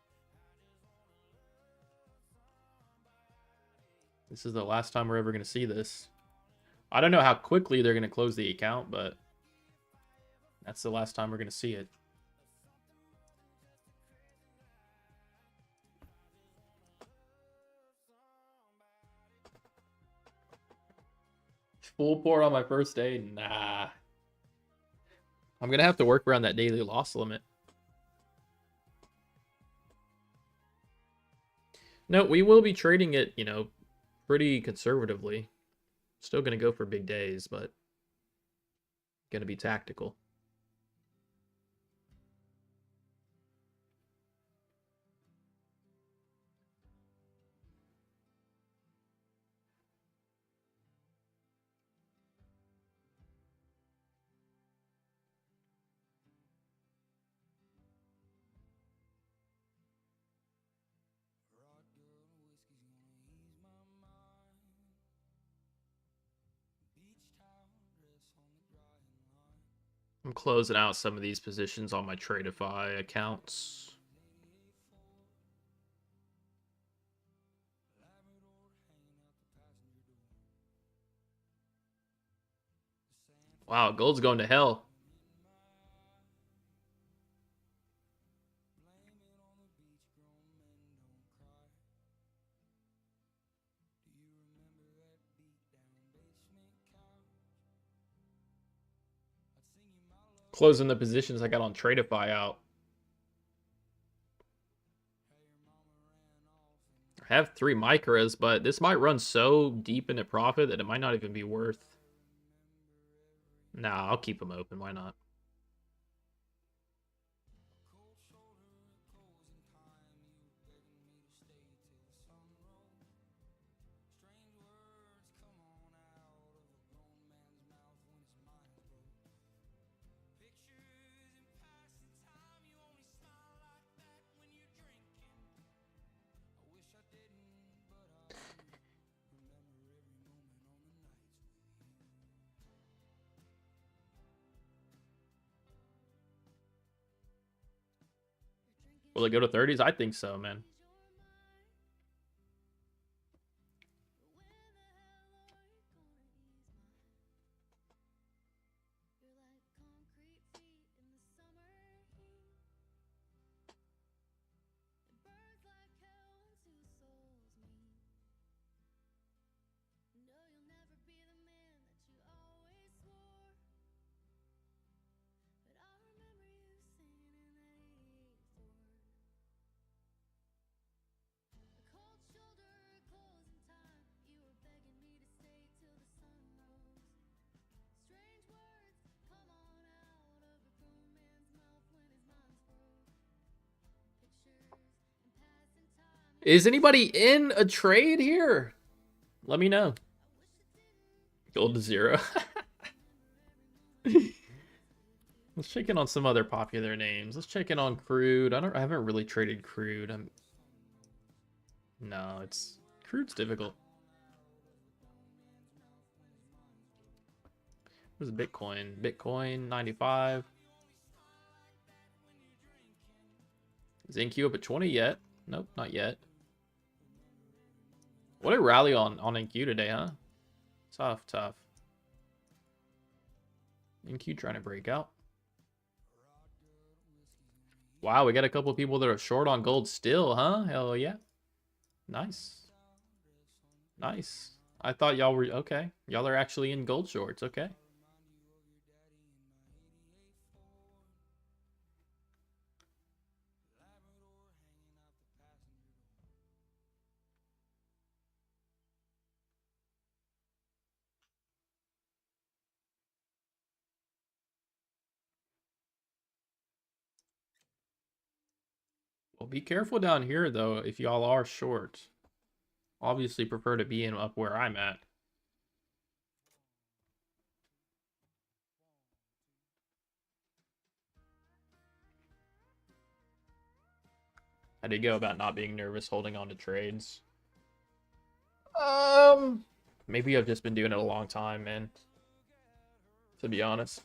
S1: This is the last time we're ever going to see this. I don't know how quickly they're going to close the account, but that's the last time we're going to see it. Full port on my first day? Nah. I'm going to have to work around that daily loss limit. No, we will be trading it, you know, pretty conservatively. Still going to go for big days, but going to be tactical. I'm closing out some of these positions on my Tradeify accounts. Wow, gold's going to hell. Closing the positions I got on Tradeify out. I have 3 micras, but this might run so deep into profit that it might not even be worth. Nah, I'll keep them open. Why not? Will it go to 30s? I think so, man. Is anybody in a trade here? Let me know. Gold to 0. Let's check in on some other popular names. Let's check in on crude. I haven't really traded crude. No, crude's difficult. What's Bitcoin? Bitcoin 95. Is NQ up at 20 yet? Nope, not yet. What a rally on NQ today, huh? Tough. NQ trying to break out. Wow, we got a couple of people that are short on gold still, huh? Hell yeah. Nice. I thought y'all were okay. Y'all are actually in gold shorts, okay. Well, be careful down here, though, if y'all are short. Obviously prefer to be in up where I'm at. How do you go about not being nervous holding on to trades? Maybe I've just been doing it a long time, man. To be honest.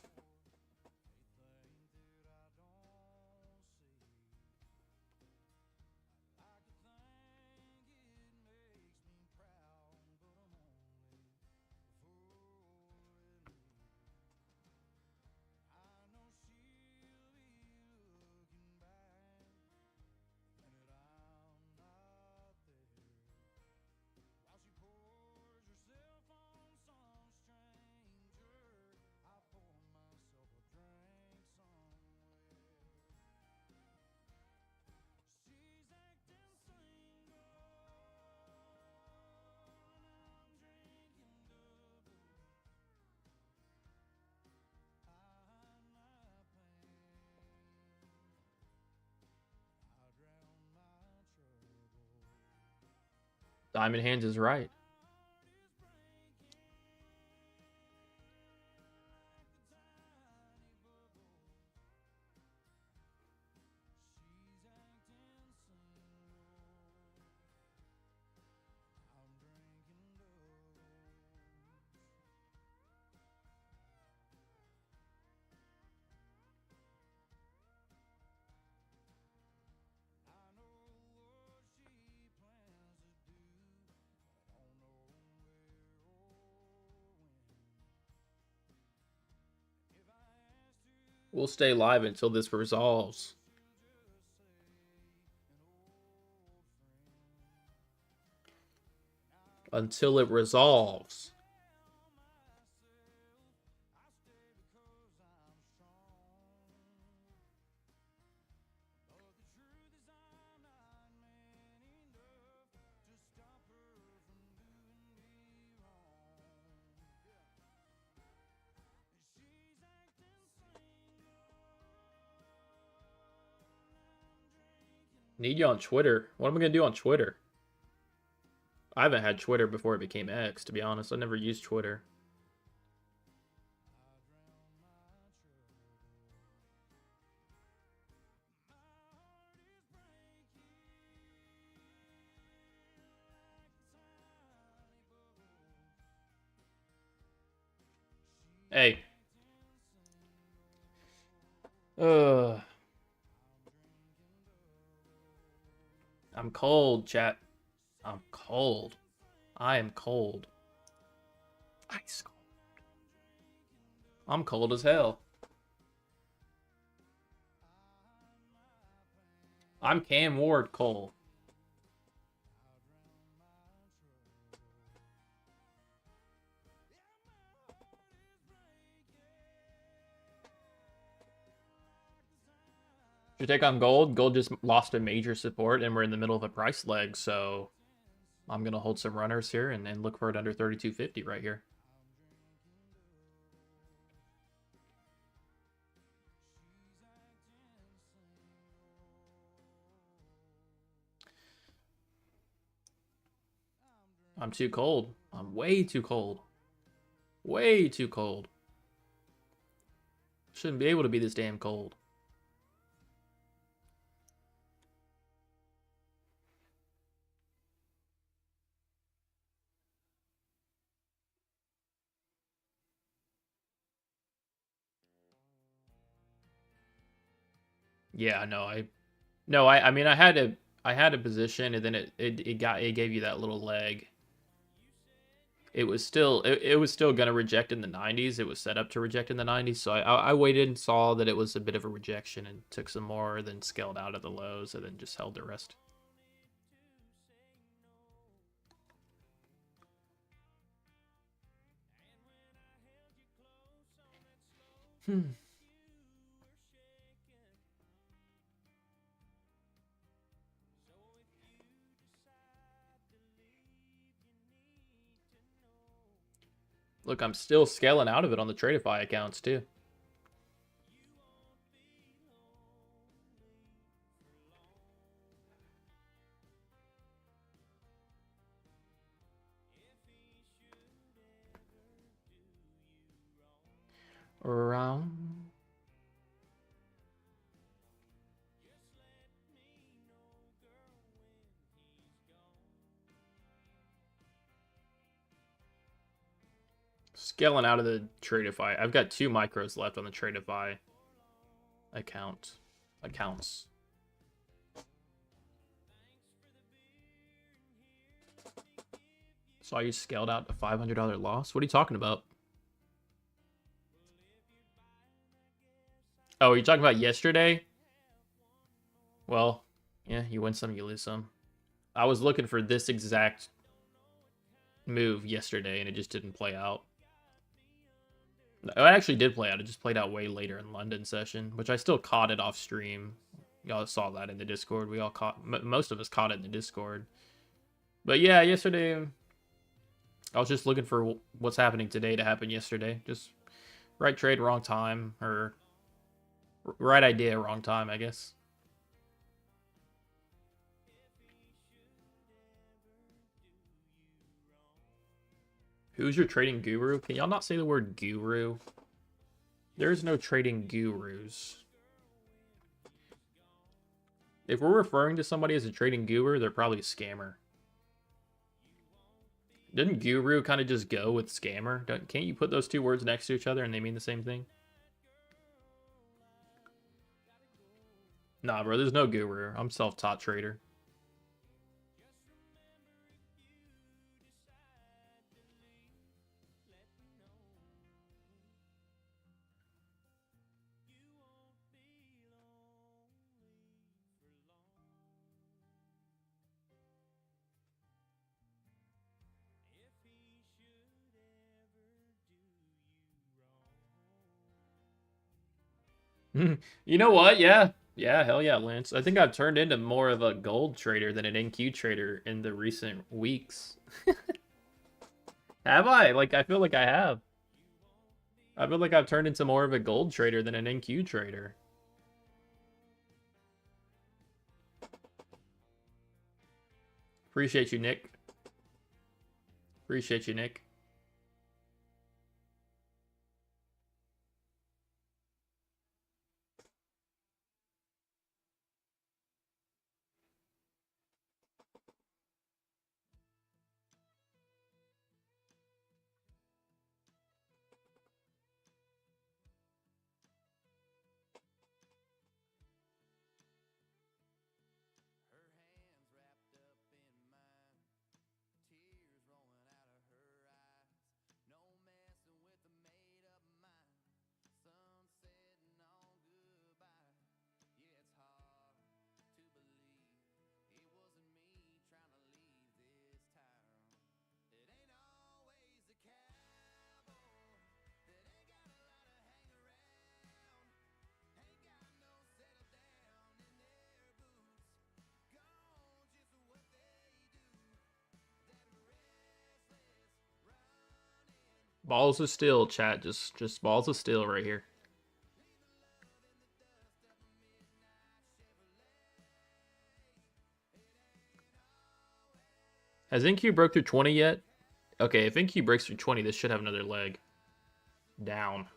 S1: Diamond Hands is right. We'll stay live until this resolves. Until it resolves. Need you on Twitter. What am I going to do on Twitter? I haven't had Twitter before it became X, to be honest. I never used Twitter. Hey. I'm cold, chat. I'm cold. I am cold. Ice cold. I'm cold as hell. I'm Cam Ward Cole. Should take on gold. Gold just lost a major support, and we're in the middle of a price leg, so I'm gonna hold some runners here and look for it under 32.50 right here. I'm too cold. I'm way too cold. Way too cold. Shouldn't be able to be this damn cold. Yeah, I mean I had a position and then it gave you that little leg. It was still gonna reject in the 90s. It was set up to reject in the 90s, so I waited and saw that it was a bit of a rejection and took some more, then scaled out of the lows and then just held the rest. Look, I'm still scaling out of it on the Tradeify accounts too. Around. Scaling out of the Tradeify. I've got 2 micros left on the Tradeify accounts. Saw you scaled out a $500 loss. What are you talking about? Oh, are you talking about yesterday? Well, yeah, you win some, you lose some. I was looking for this exact move yesterday, and it just didn't play out. It actually did play out. It just played out way later in London session, which I still caught it off stream. Y'all saw that in the Discord. We all caught, most of us caught it in the Discord. But yeah, yesterday, I was just looking for what's happening today to happen yesterday. Just right trade, wrong time, or right idea, wrong time, I guess. Who's your trading guru? Can y'all not say the word guru? There's no trading gurus. If we're referring to somebody as a trading guru, they're probably a scammer. Didn't guru kind of just go with scammer? Can't you put those 2 words next to each other and they mean the same thing? Nah, bro, there's no guru. I'm self-taught trader. You know what? Yeah. Yeah, hell yeah, Lance. I think I've turned into more of a gold trader than an NQ trader in the recent weeks. Have I? Like, I feel like I have. I feel like I've turned into more of a gold trader than an NQ trader. Appreciate you, Nick. Appreciate you, Nick. Balls of steel, chat. Just balls of steel right here. Has NQ broke through 20 yet? Okay, if NQ breaks through 20, this should have another leg. Down.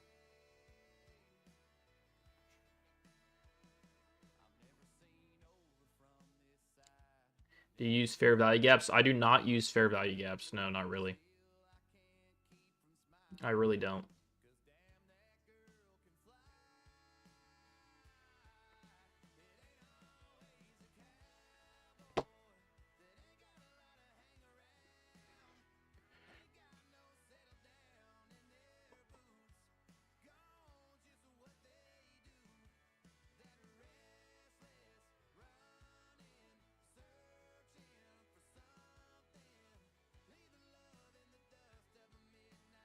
S1: Do you use fair value gaps? I do not use fair value gaps. No, not really. I really don't.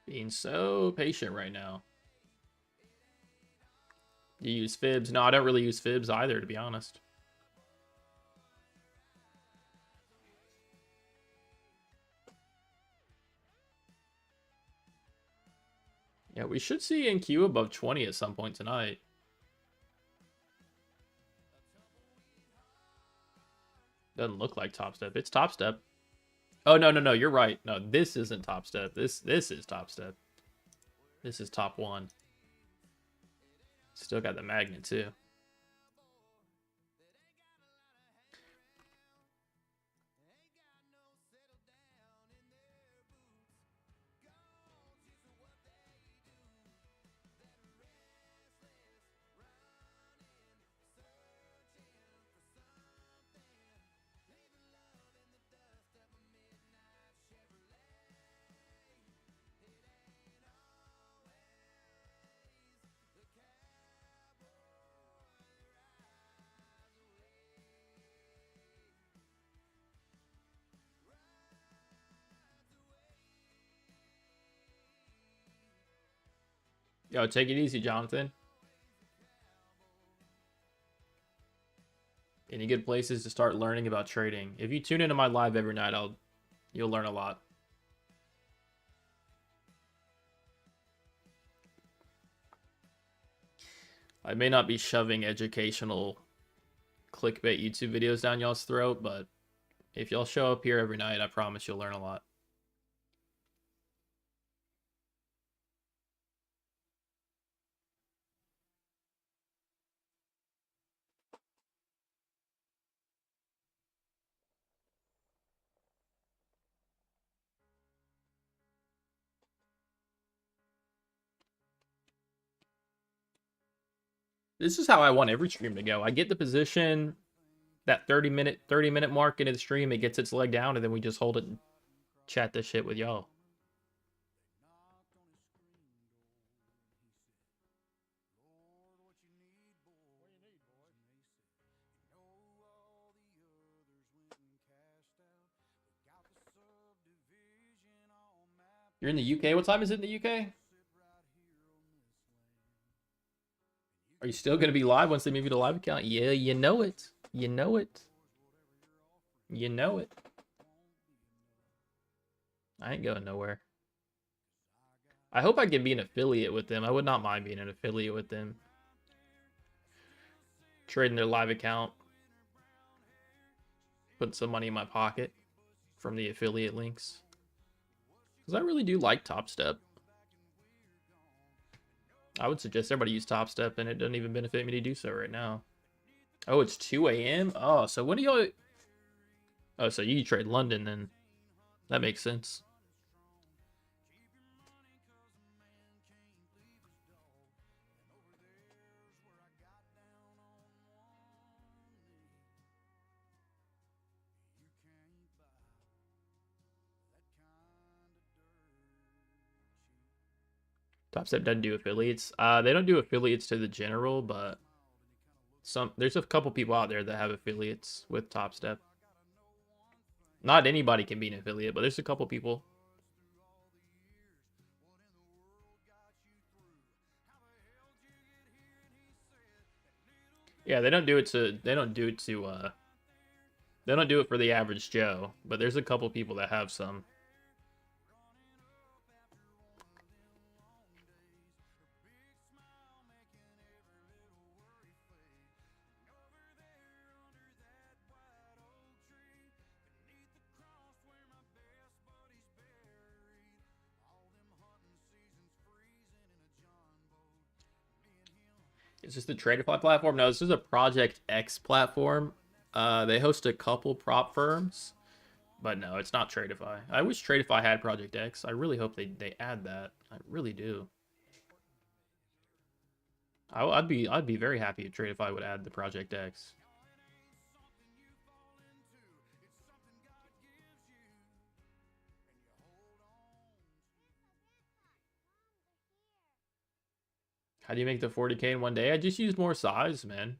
S1: Being so patient right now. You use fibs? No, I don't really use fibs either, to be honest. Yeah, we should see NQ above 20 at some point tonight. Doesn't look like Topstep. It's Topstep. Oh, no, you're right. No, this isn't Topstep. This is Topstep. This is top one. Still got the magnet, too. Yo, take it easy, Jonathan. Any good places to start learning about trading? If you tune into my live every night, you'll learn a lot. I may not be shoving educational clickbait YouTube videos down y'all's throat, but if y'all show up here every night, I promise you'll learn a lot. This is how I want every stream to go. I get the position, that 30-minute mark into the stream, it gets its leg down, and then we just hold it and chat this shit with y'all. You're in the UK? What time is it in the UK? Are you still going to be live once they move you to live account? Yeah, you know it. You know it. You know it. I ain't going nowhere. I hope I can be an affiliate with them. I would not mind being an affiliate with them. Trading their live account. Putting some money in my pocket from the affiliate links. Because I really do like Topstep. I would suggest everybody use Topstep, and it doesn't even benefit me to do so right now. Oh, it's 2 a.m.? Oh, so when do y'all... Oh, so you trade London, then. That makes sense. Topstep doesn't do affiliates. They don't do affiliates to the general, but there's a couple people out there that have affiliates with Topstep. Not anybody can be an affiliate, but there's a couple people. Yeah, they don't do it for the average Joe, but there's a couple people that have some. Is this the Traderfly platform? No, this is a Project X platform. They host a couple prop firms, but no, it's not Tradeify. I wish Tradeify had Project X. I really hope they add that. I really do. I'd be very happy if Tradeify would add the Project X. How do you make the 40K in one day? I just used more size, man.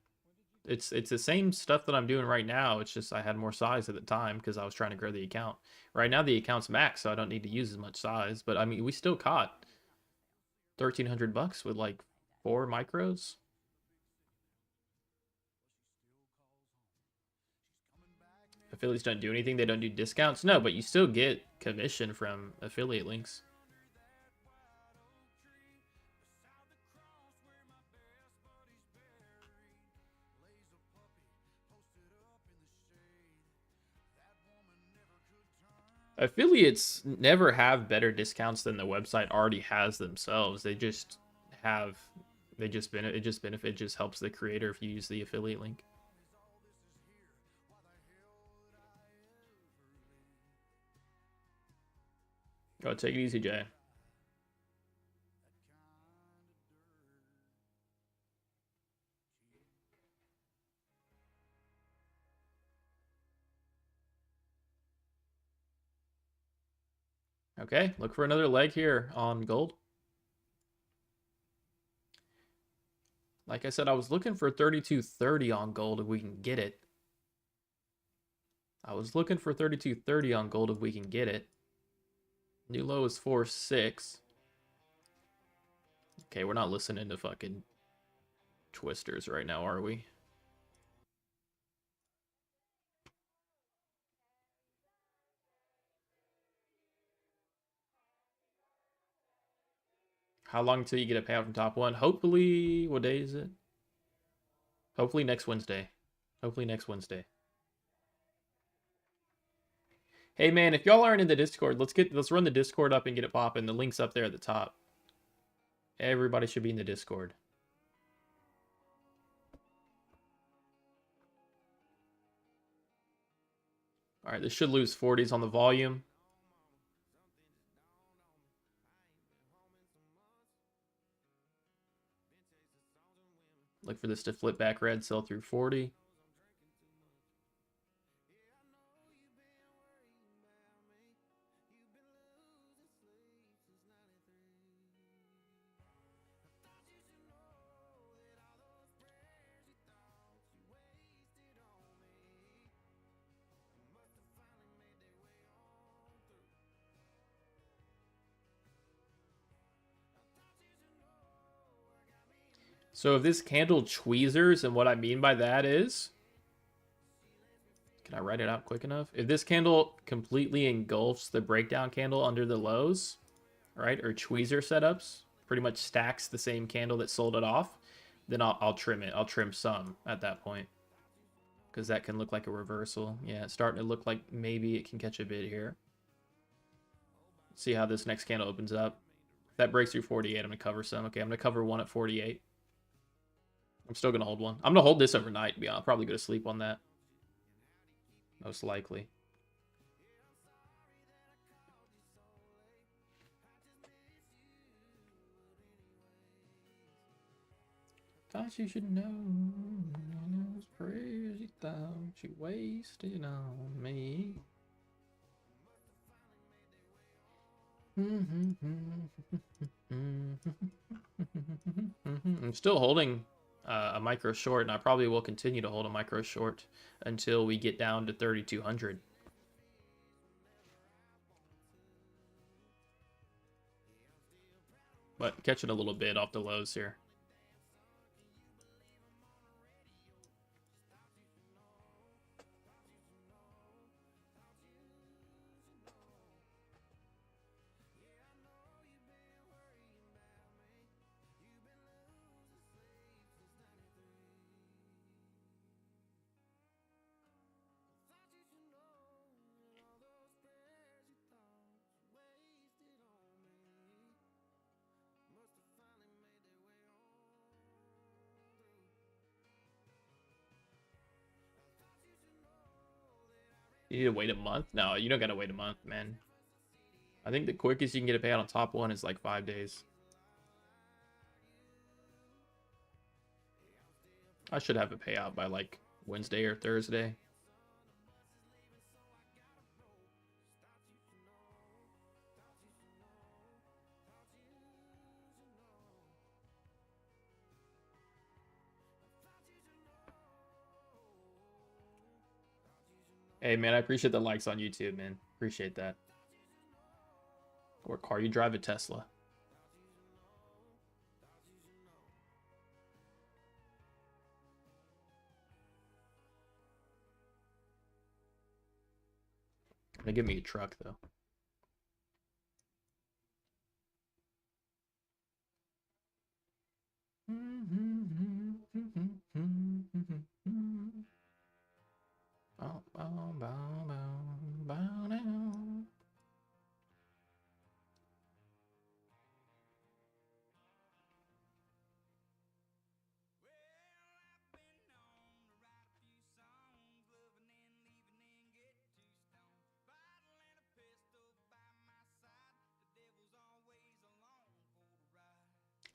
S1: It's the same stuff that I'm doing right now. It's just I had more size at the time because I was trying to grow the account. Right now the account's max, so I don't need to use as much size. But I mean, we still caught 1,300 bucks with like 4 micros. Affiliates don't do anything. They don't do discounts. No, but you still get commission from affiliate links. Affiliates never have better discounts than the website already has themselves. They just have, it just helps the creator if you use the affiliate link. Oh, take it easy, Jay. Okay, look for another leg here on gold. Like I said, I was looking for 32.30 on gold if we can get it. I was looking for 32.30 on gold if we can get it. New low is 4.6. Okay, we're not listening to fucking twisters right now, are we? How long until you get a payout from top one? Hopefully, what day is it? Hopefully next Wednesday. Hopefully next Wednesday. Hey man, if y'all aren't in the Discord, let's run the Discord up and get it popping. The link's up there at the top. Everybody should be in the Discord. All right, this should lose 40s on the volume. Look for this to flip back red, sell through 40. So if this candle tweezers, and what I mean by that is, can I write it out quick enough? If this candle completely engulfs the breakdown candle under the lows, right, or tweezer setups, pretty much stacks the same candle that sold it off, then I'll trim it. I'll trim some at that point, because that can look like a reversal. Yeah, it's starting to look like maybe it can catch a bid here. See how this next candle opens up. If that breaks through 48, I'm going to cover some. Okay, I'm going to cover one at 48. I'm still going to hold one. I'm going to hold this overnight, to be honest. I'll probably go to sleep on that. Most likely. Thought you should know. Those prayers you thought you wasted on me. I'm still holding a micro short, and I probably will continue to hold a micro short until we get down to 3,200. But catching a little bit off the lows here. You need to wait a month? No, you don't gotta wait a month, man. I think the quickest you can get a payout on top one is like 5 days. I should have a payout by like Wednesday or Thursday. Hey, man, I appreciate the likes on YouTube, man. Appreciate that. What car you drive? A Tesla. They give me a truck, though.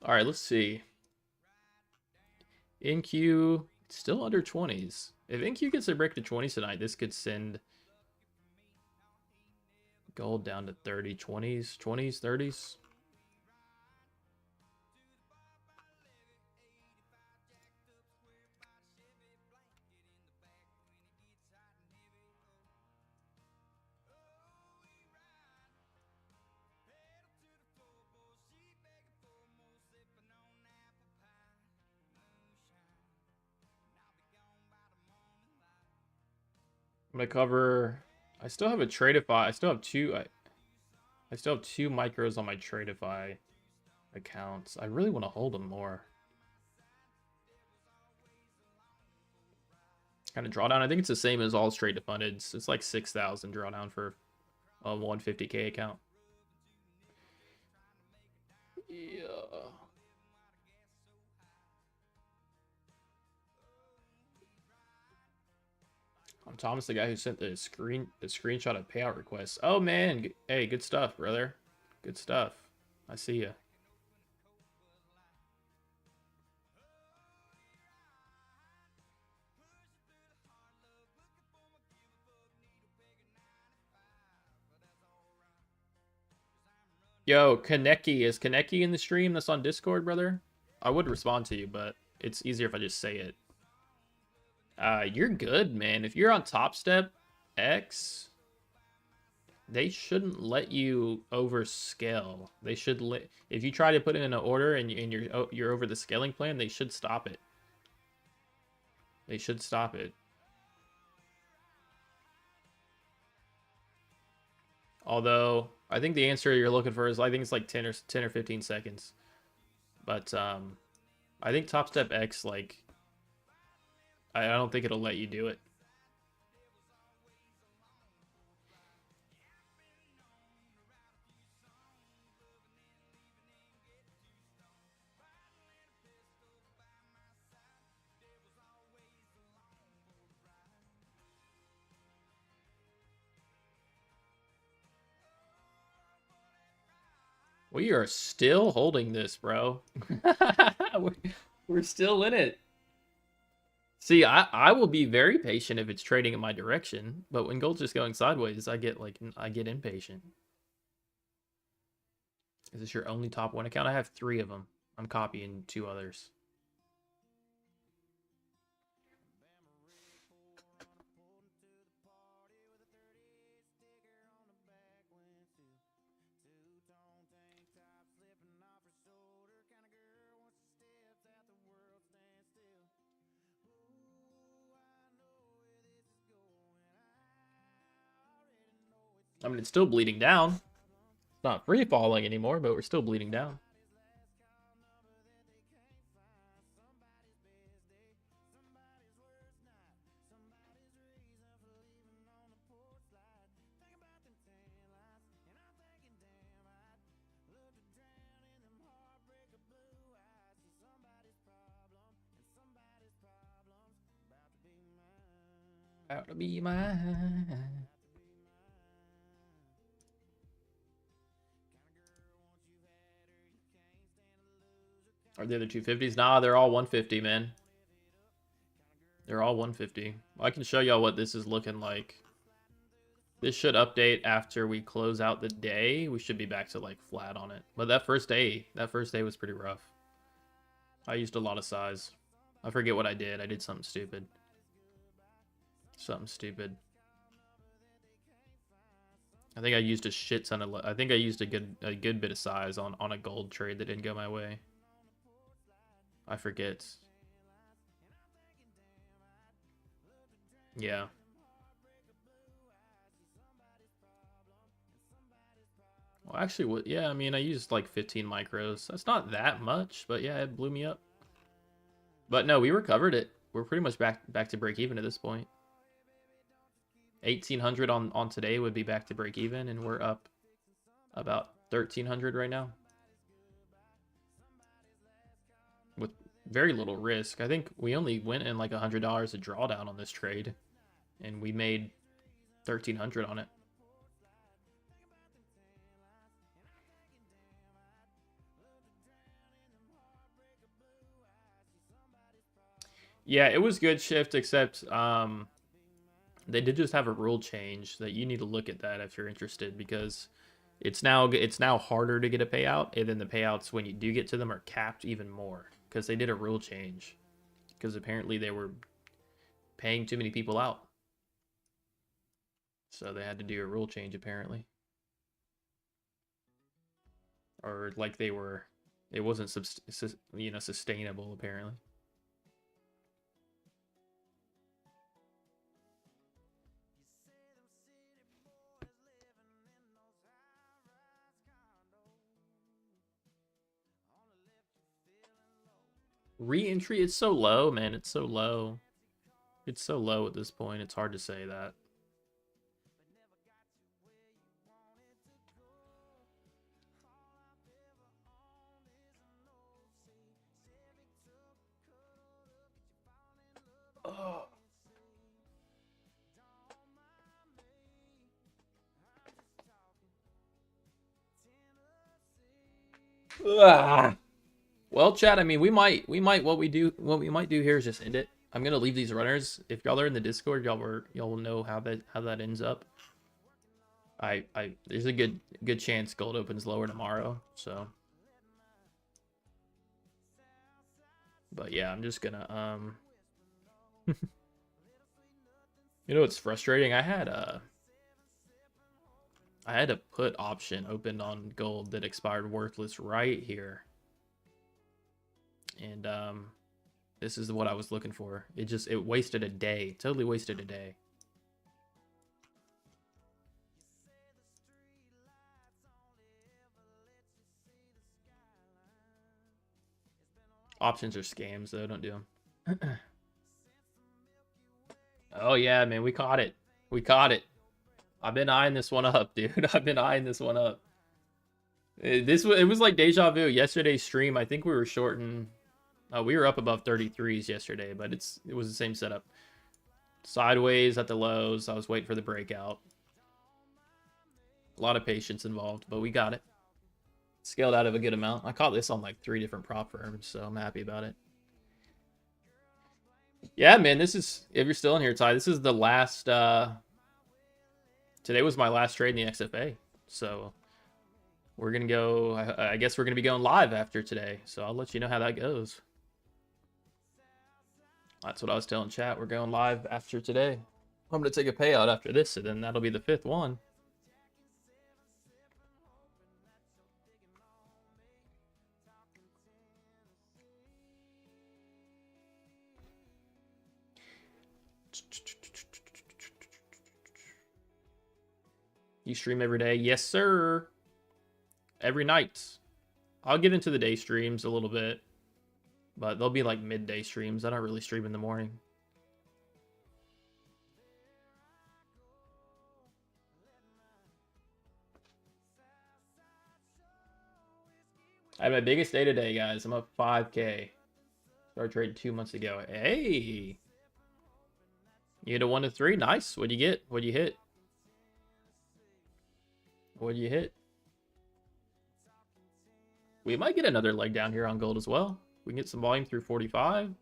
S1: All right, let's see. NQ still under 20s. If NQ gets a break to 20s tonight, this could send gold down to 30, 20s, 20s, 30s. I'm gonna cover. I still have a Tradeify. I still have two. I still have 2 micros on my Tradeify accounts. I really want to hold them more. Kind of drawdown. I think it's the same as all straight to funded. It's like 6,000 drawdown for a 150K account. Yeah. I'm Thomas, the guy who sent the screenshot of payout requests. Oh man, hey, good stuff, brother. Good stuff. I see ya. Yo, Kaneki, is Kaneki in the stream that's on Discord, brother? I would respond to you, but it's easier if I just say it. You're good, man. If you're on Topstep X, they shouldn't let you overscale. They should let, if you try to put it in an order and you're over the scaling plan, they should stop it. They should stop it. Although I think the answer you're looking for is, I think it's like 10 or 15 seconds. But I think Topstep X, like, I don't think it'll let you do it. We are still holding this, bro. We're still in it. See, I will be very patient if it's trading in my direction, but when gold's just going sideways, I get impatient. Is this your only top 1 account? I have 3 of them. I'm copying 2 others. I mean, it's still bleeding down. It's not free falling anymore, but we're still bleeding down. About to be mine. Are the other 250s? Nah, they're all 150, man. They're all 150. I can show y'all what this is looking like. This should update after we close out the day. We should be back to like flat on it. But that first day was pretty rough. I used a lot of size. I forget what I did. I did something stupid. Something stupid. I think I used a shit ton of. I think I used a good bit of size on a gold trade that didn't go my way. I forget. Yeah. Well, actually, what? Yeah, I mean, I used like 15 micros. That's not that much, but yeah, it blew me up. But no, we recovered it. We're pretty much back to break even at this point. 1,800 on today would be back to break even, and we're up about 1,300 right now. With very little risk. I think we only went in like $100 a drawdown on this trade, and we made 1,300 on it. Yeah, it was good shift, except they did just have a rule change that you need to look at that if you're interested, because it's now harder to get a payout, and then the payouts when you do get to them are capped even more because they did a rule change, because apparently they were paying too many people out, so they had to do a rule change apparently, or like it wasn't sustainable apparently. Re-entry, it's so low, man. It's so low. It's so low at this point. It's hard to say that. Oh. Ah. Well, chat, I mean, we might what we might do here is just end it. I'm gonna leave these runners. If y'all are in the Discord, y'all will know how that ends up. There's a good chance gold opens lower tomorrow, so. But yeah, I'm just gonna you know what's frustrating? I had a put option opened on gold that expired worthless right here. And this is what I was looking for. It wasted a day. Totally wasted a day. Options are scams though, don't do them. Oh yeah, man, we caught it. We caught it. I've been eyeing this one up, dude. I've been eyeing this one up. It was like deja vu. Yesterday's stream, I think we were shorting. We were up above 33s yesterday, but it was the same setup. Sideways at the lows. I was waiting for the breakout. A lot of patience involved, but we got it. Scaled out of a good amount. I caught this on like 3 different prop firms, so I'm happy about it. Yeah, man, this is, if you're still in here, Ty, this is the last, today was my last trade in the XFA, so we're going to go, I guess we're going to be going live after today, so I'll let you know how that goes. That's what I was telling chat, we're going live after today. I'm going to take a payout after this, and then that'll be the 5th one. You stream every day? Yes, sir. Every night. I'll get into the day streams a little bit, but they'll be like midday streams. I don't really stream in the morning. I had my biggest day today, guys. I'm up 5K. Started trading 2 months ago. Hey! You hit a 1 to 3. Nice. What'd you get? What'd you hit? What'd you hit? We might get another leg down here on gold as well. We can get some volume through 45.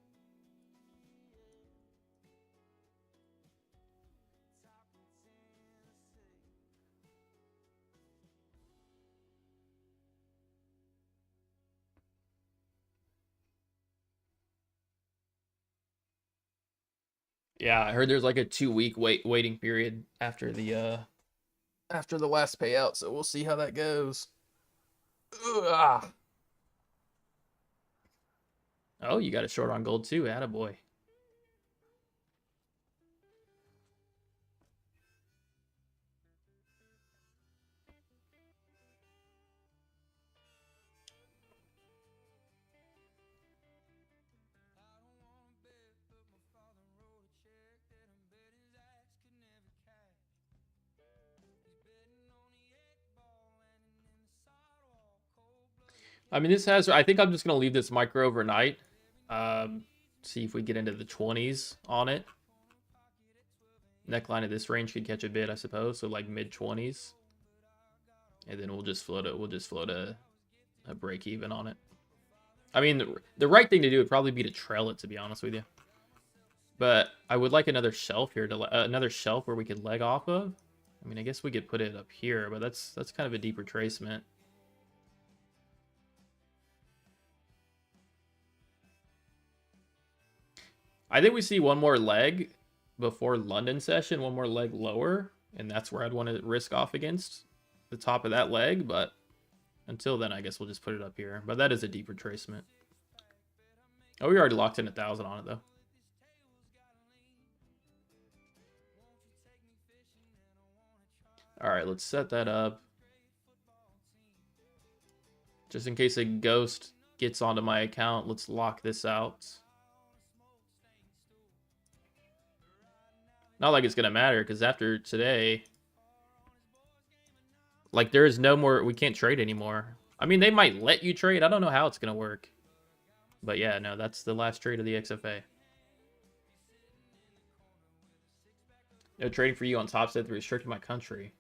S1: Yeah, I heard there's like a 2-week waiting period after the last payout, so we'll see how that goes. Ugh. Oh, you got a short on gold too, attaboy. I mean, this has, I think I'm just going to leave this micro overnight. See if we get into the 20s on it. Neckline of this range could catch a bid, I suppose. So like mid 20s. And then we'll just float a break even on it. I mean, the right thing to do would probably be to trail it, to be honest with you. But I would like another shelf here, another shelf where we could leg off of. I mean, I guess we could put it up here, but that's kind of a deep retracement. I think we see one more leg before London session, one more leg lower, and that's where I'd want to risk off against the top of that leg. But until then, I guess we'll just put it up here. But that is a deep retracement. Oh, we already locked in 1,000 on it, though. All right, let's set that up. Just in case a ghost gets onto my account, let's lock this out. Not like it's going to matter, because after today, like, there is no more, we can't trade anymore. I mean, they might let you trade. I don't know how it's going to work. But yeah, no, that's the last trade of the XFA. No trading for you on Topstep to restrict my country.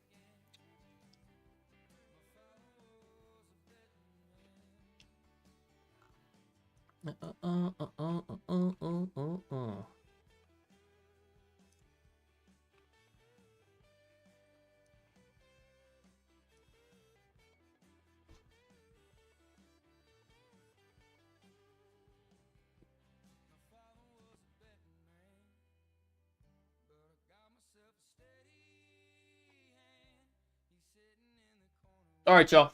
S1: All right, y'all.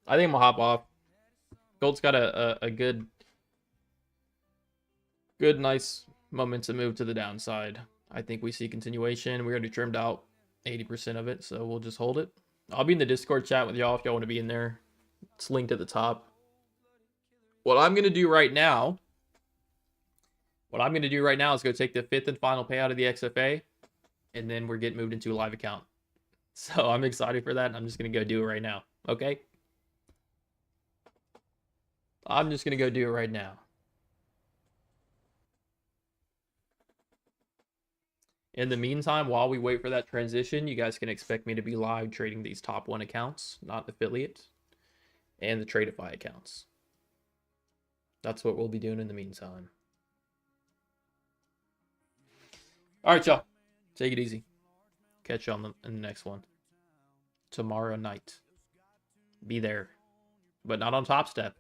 S1: I think I'm gonna hop off. Gold's got a good, nice momentum move to the downside. I think we see continuation. We already trimmed out 80% of it, so we'll just hold it. I'll be in the Discord chat with y'all if y'all want to be in there. It's linked at the top. What I'm gonna do right now is go take the 5th and final payout of the XFA, and then we're getting moved into a live account. So I'm excited for that, and I'm just gonna go do it right now. Okay? I'm just gonna go do it right now. In the meantime, while we wait for that transition, you guys can expect me to be live trading these top 1 accounts, not affiliate, and the Tradeify accounts. That's what we'll be doing in the meantime. All right, y'all. Take it easy. Catch you on in the next one. Tomorrow night. Be there. But not on Topstep.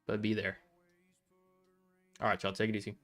S1: But be there. All right, y'all. Take it easy.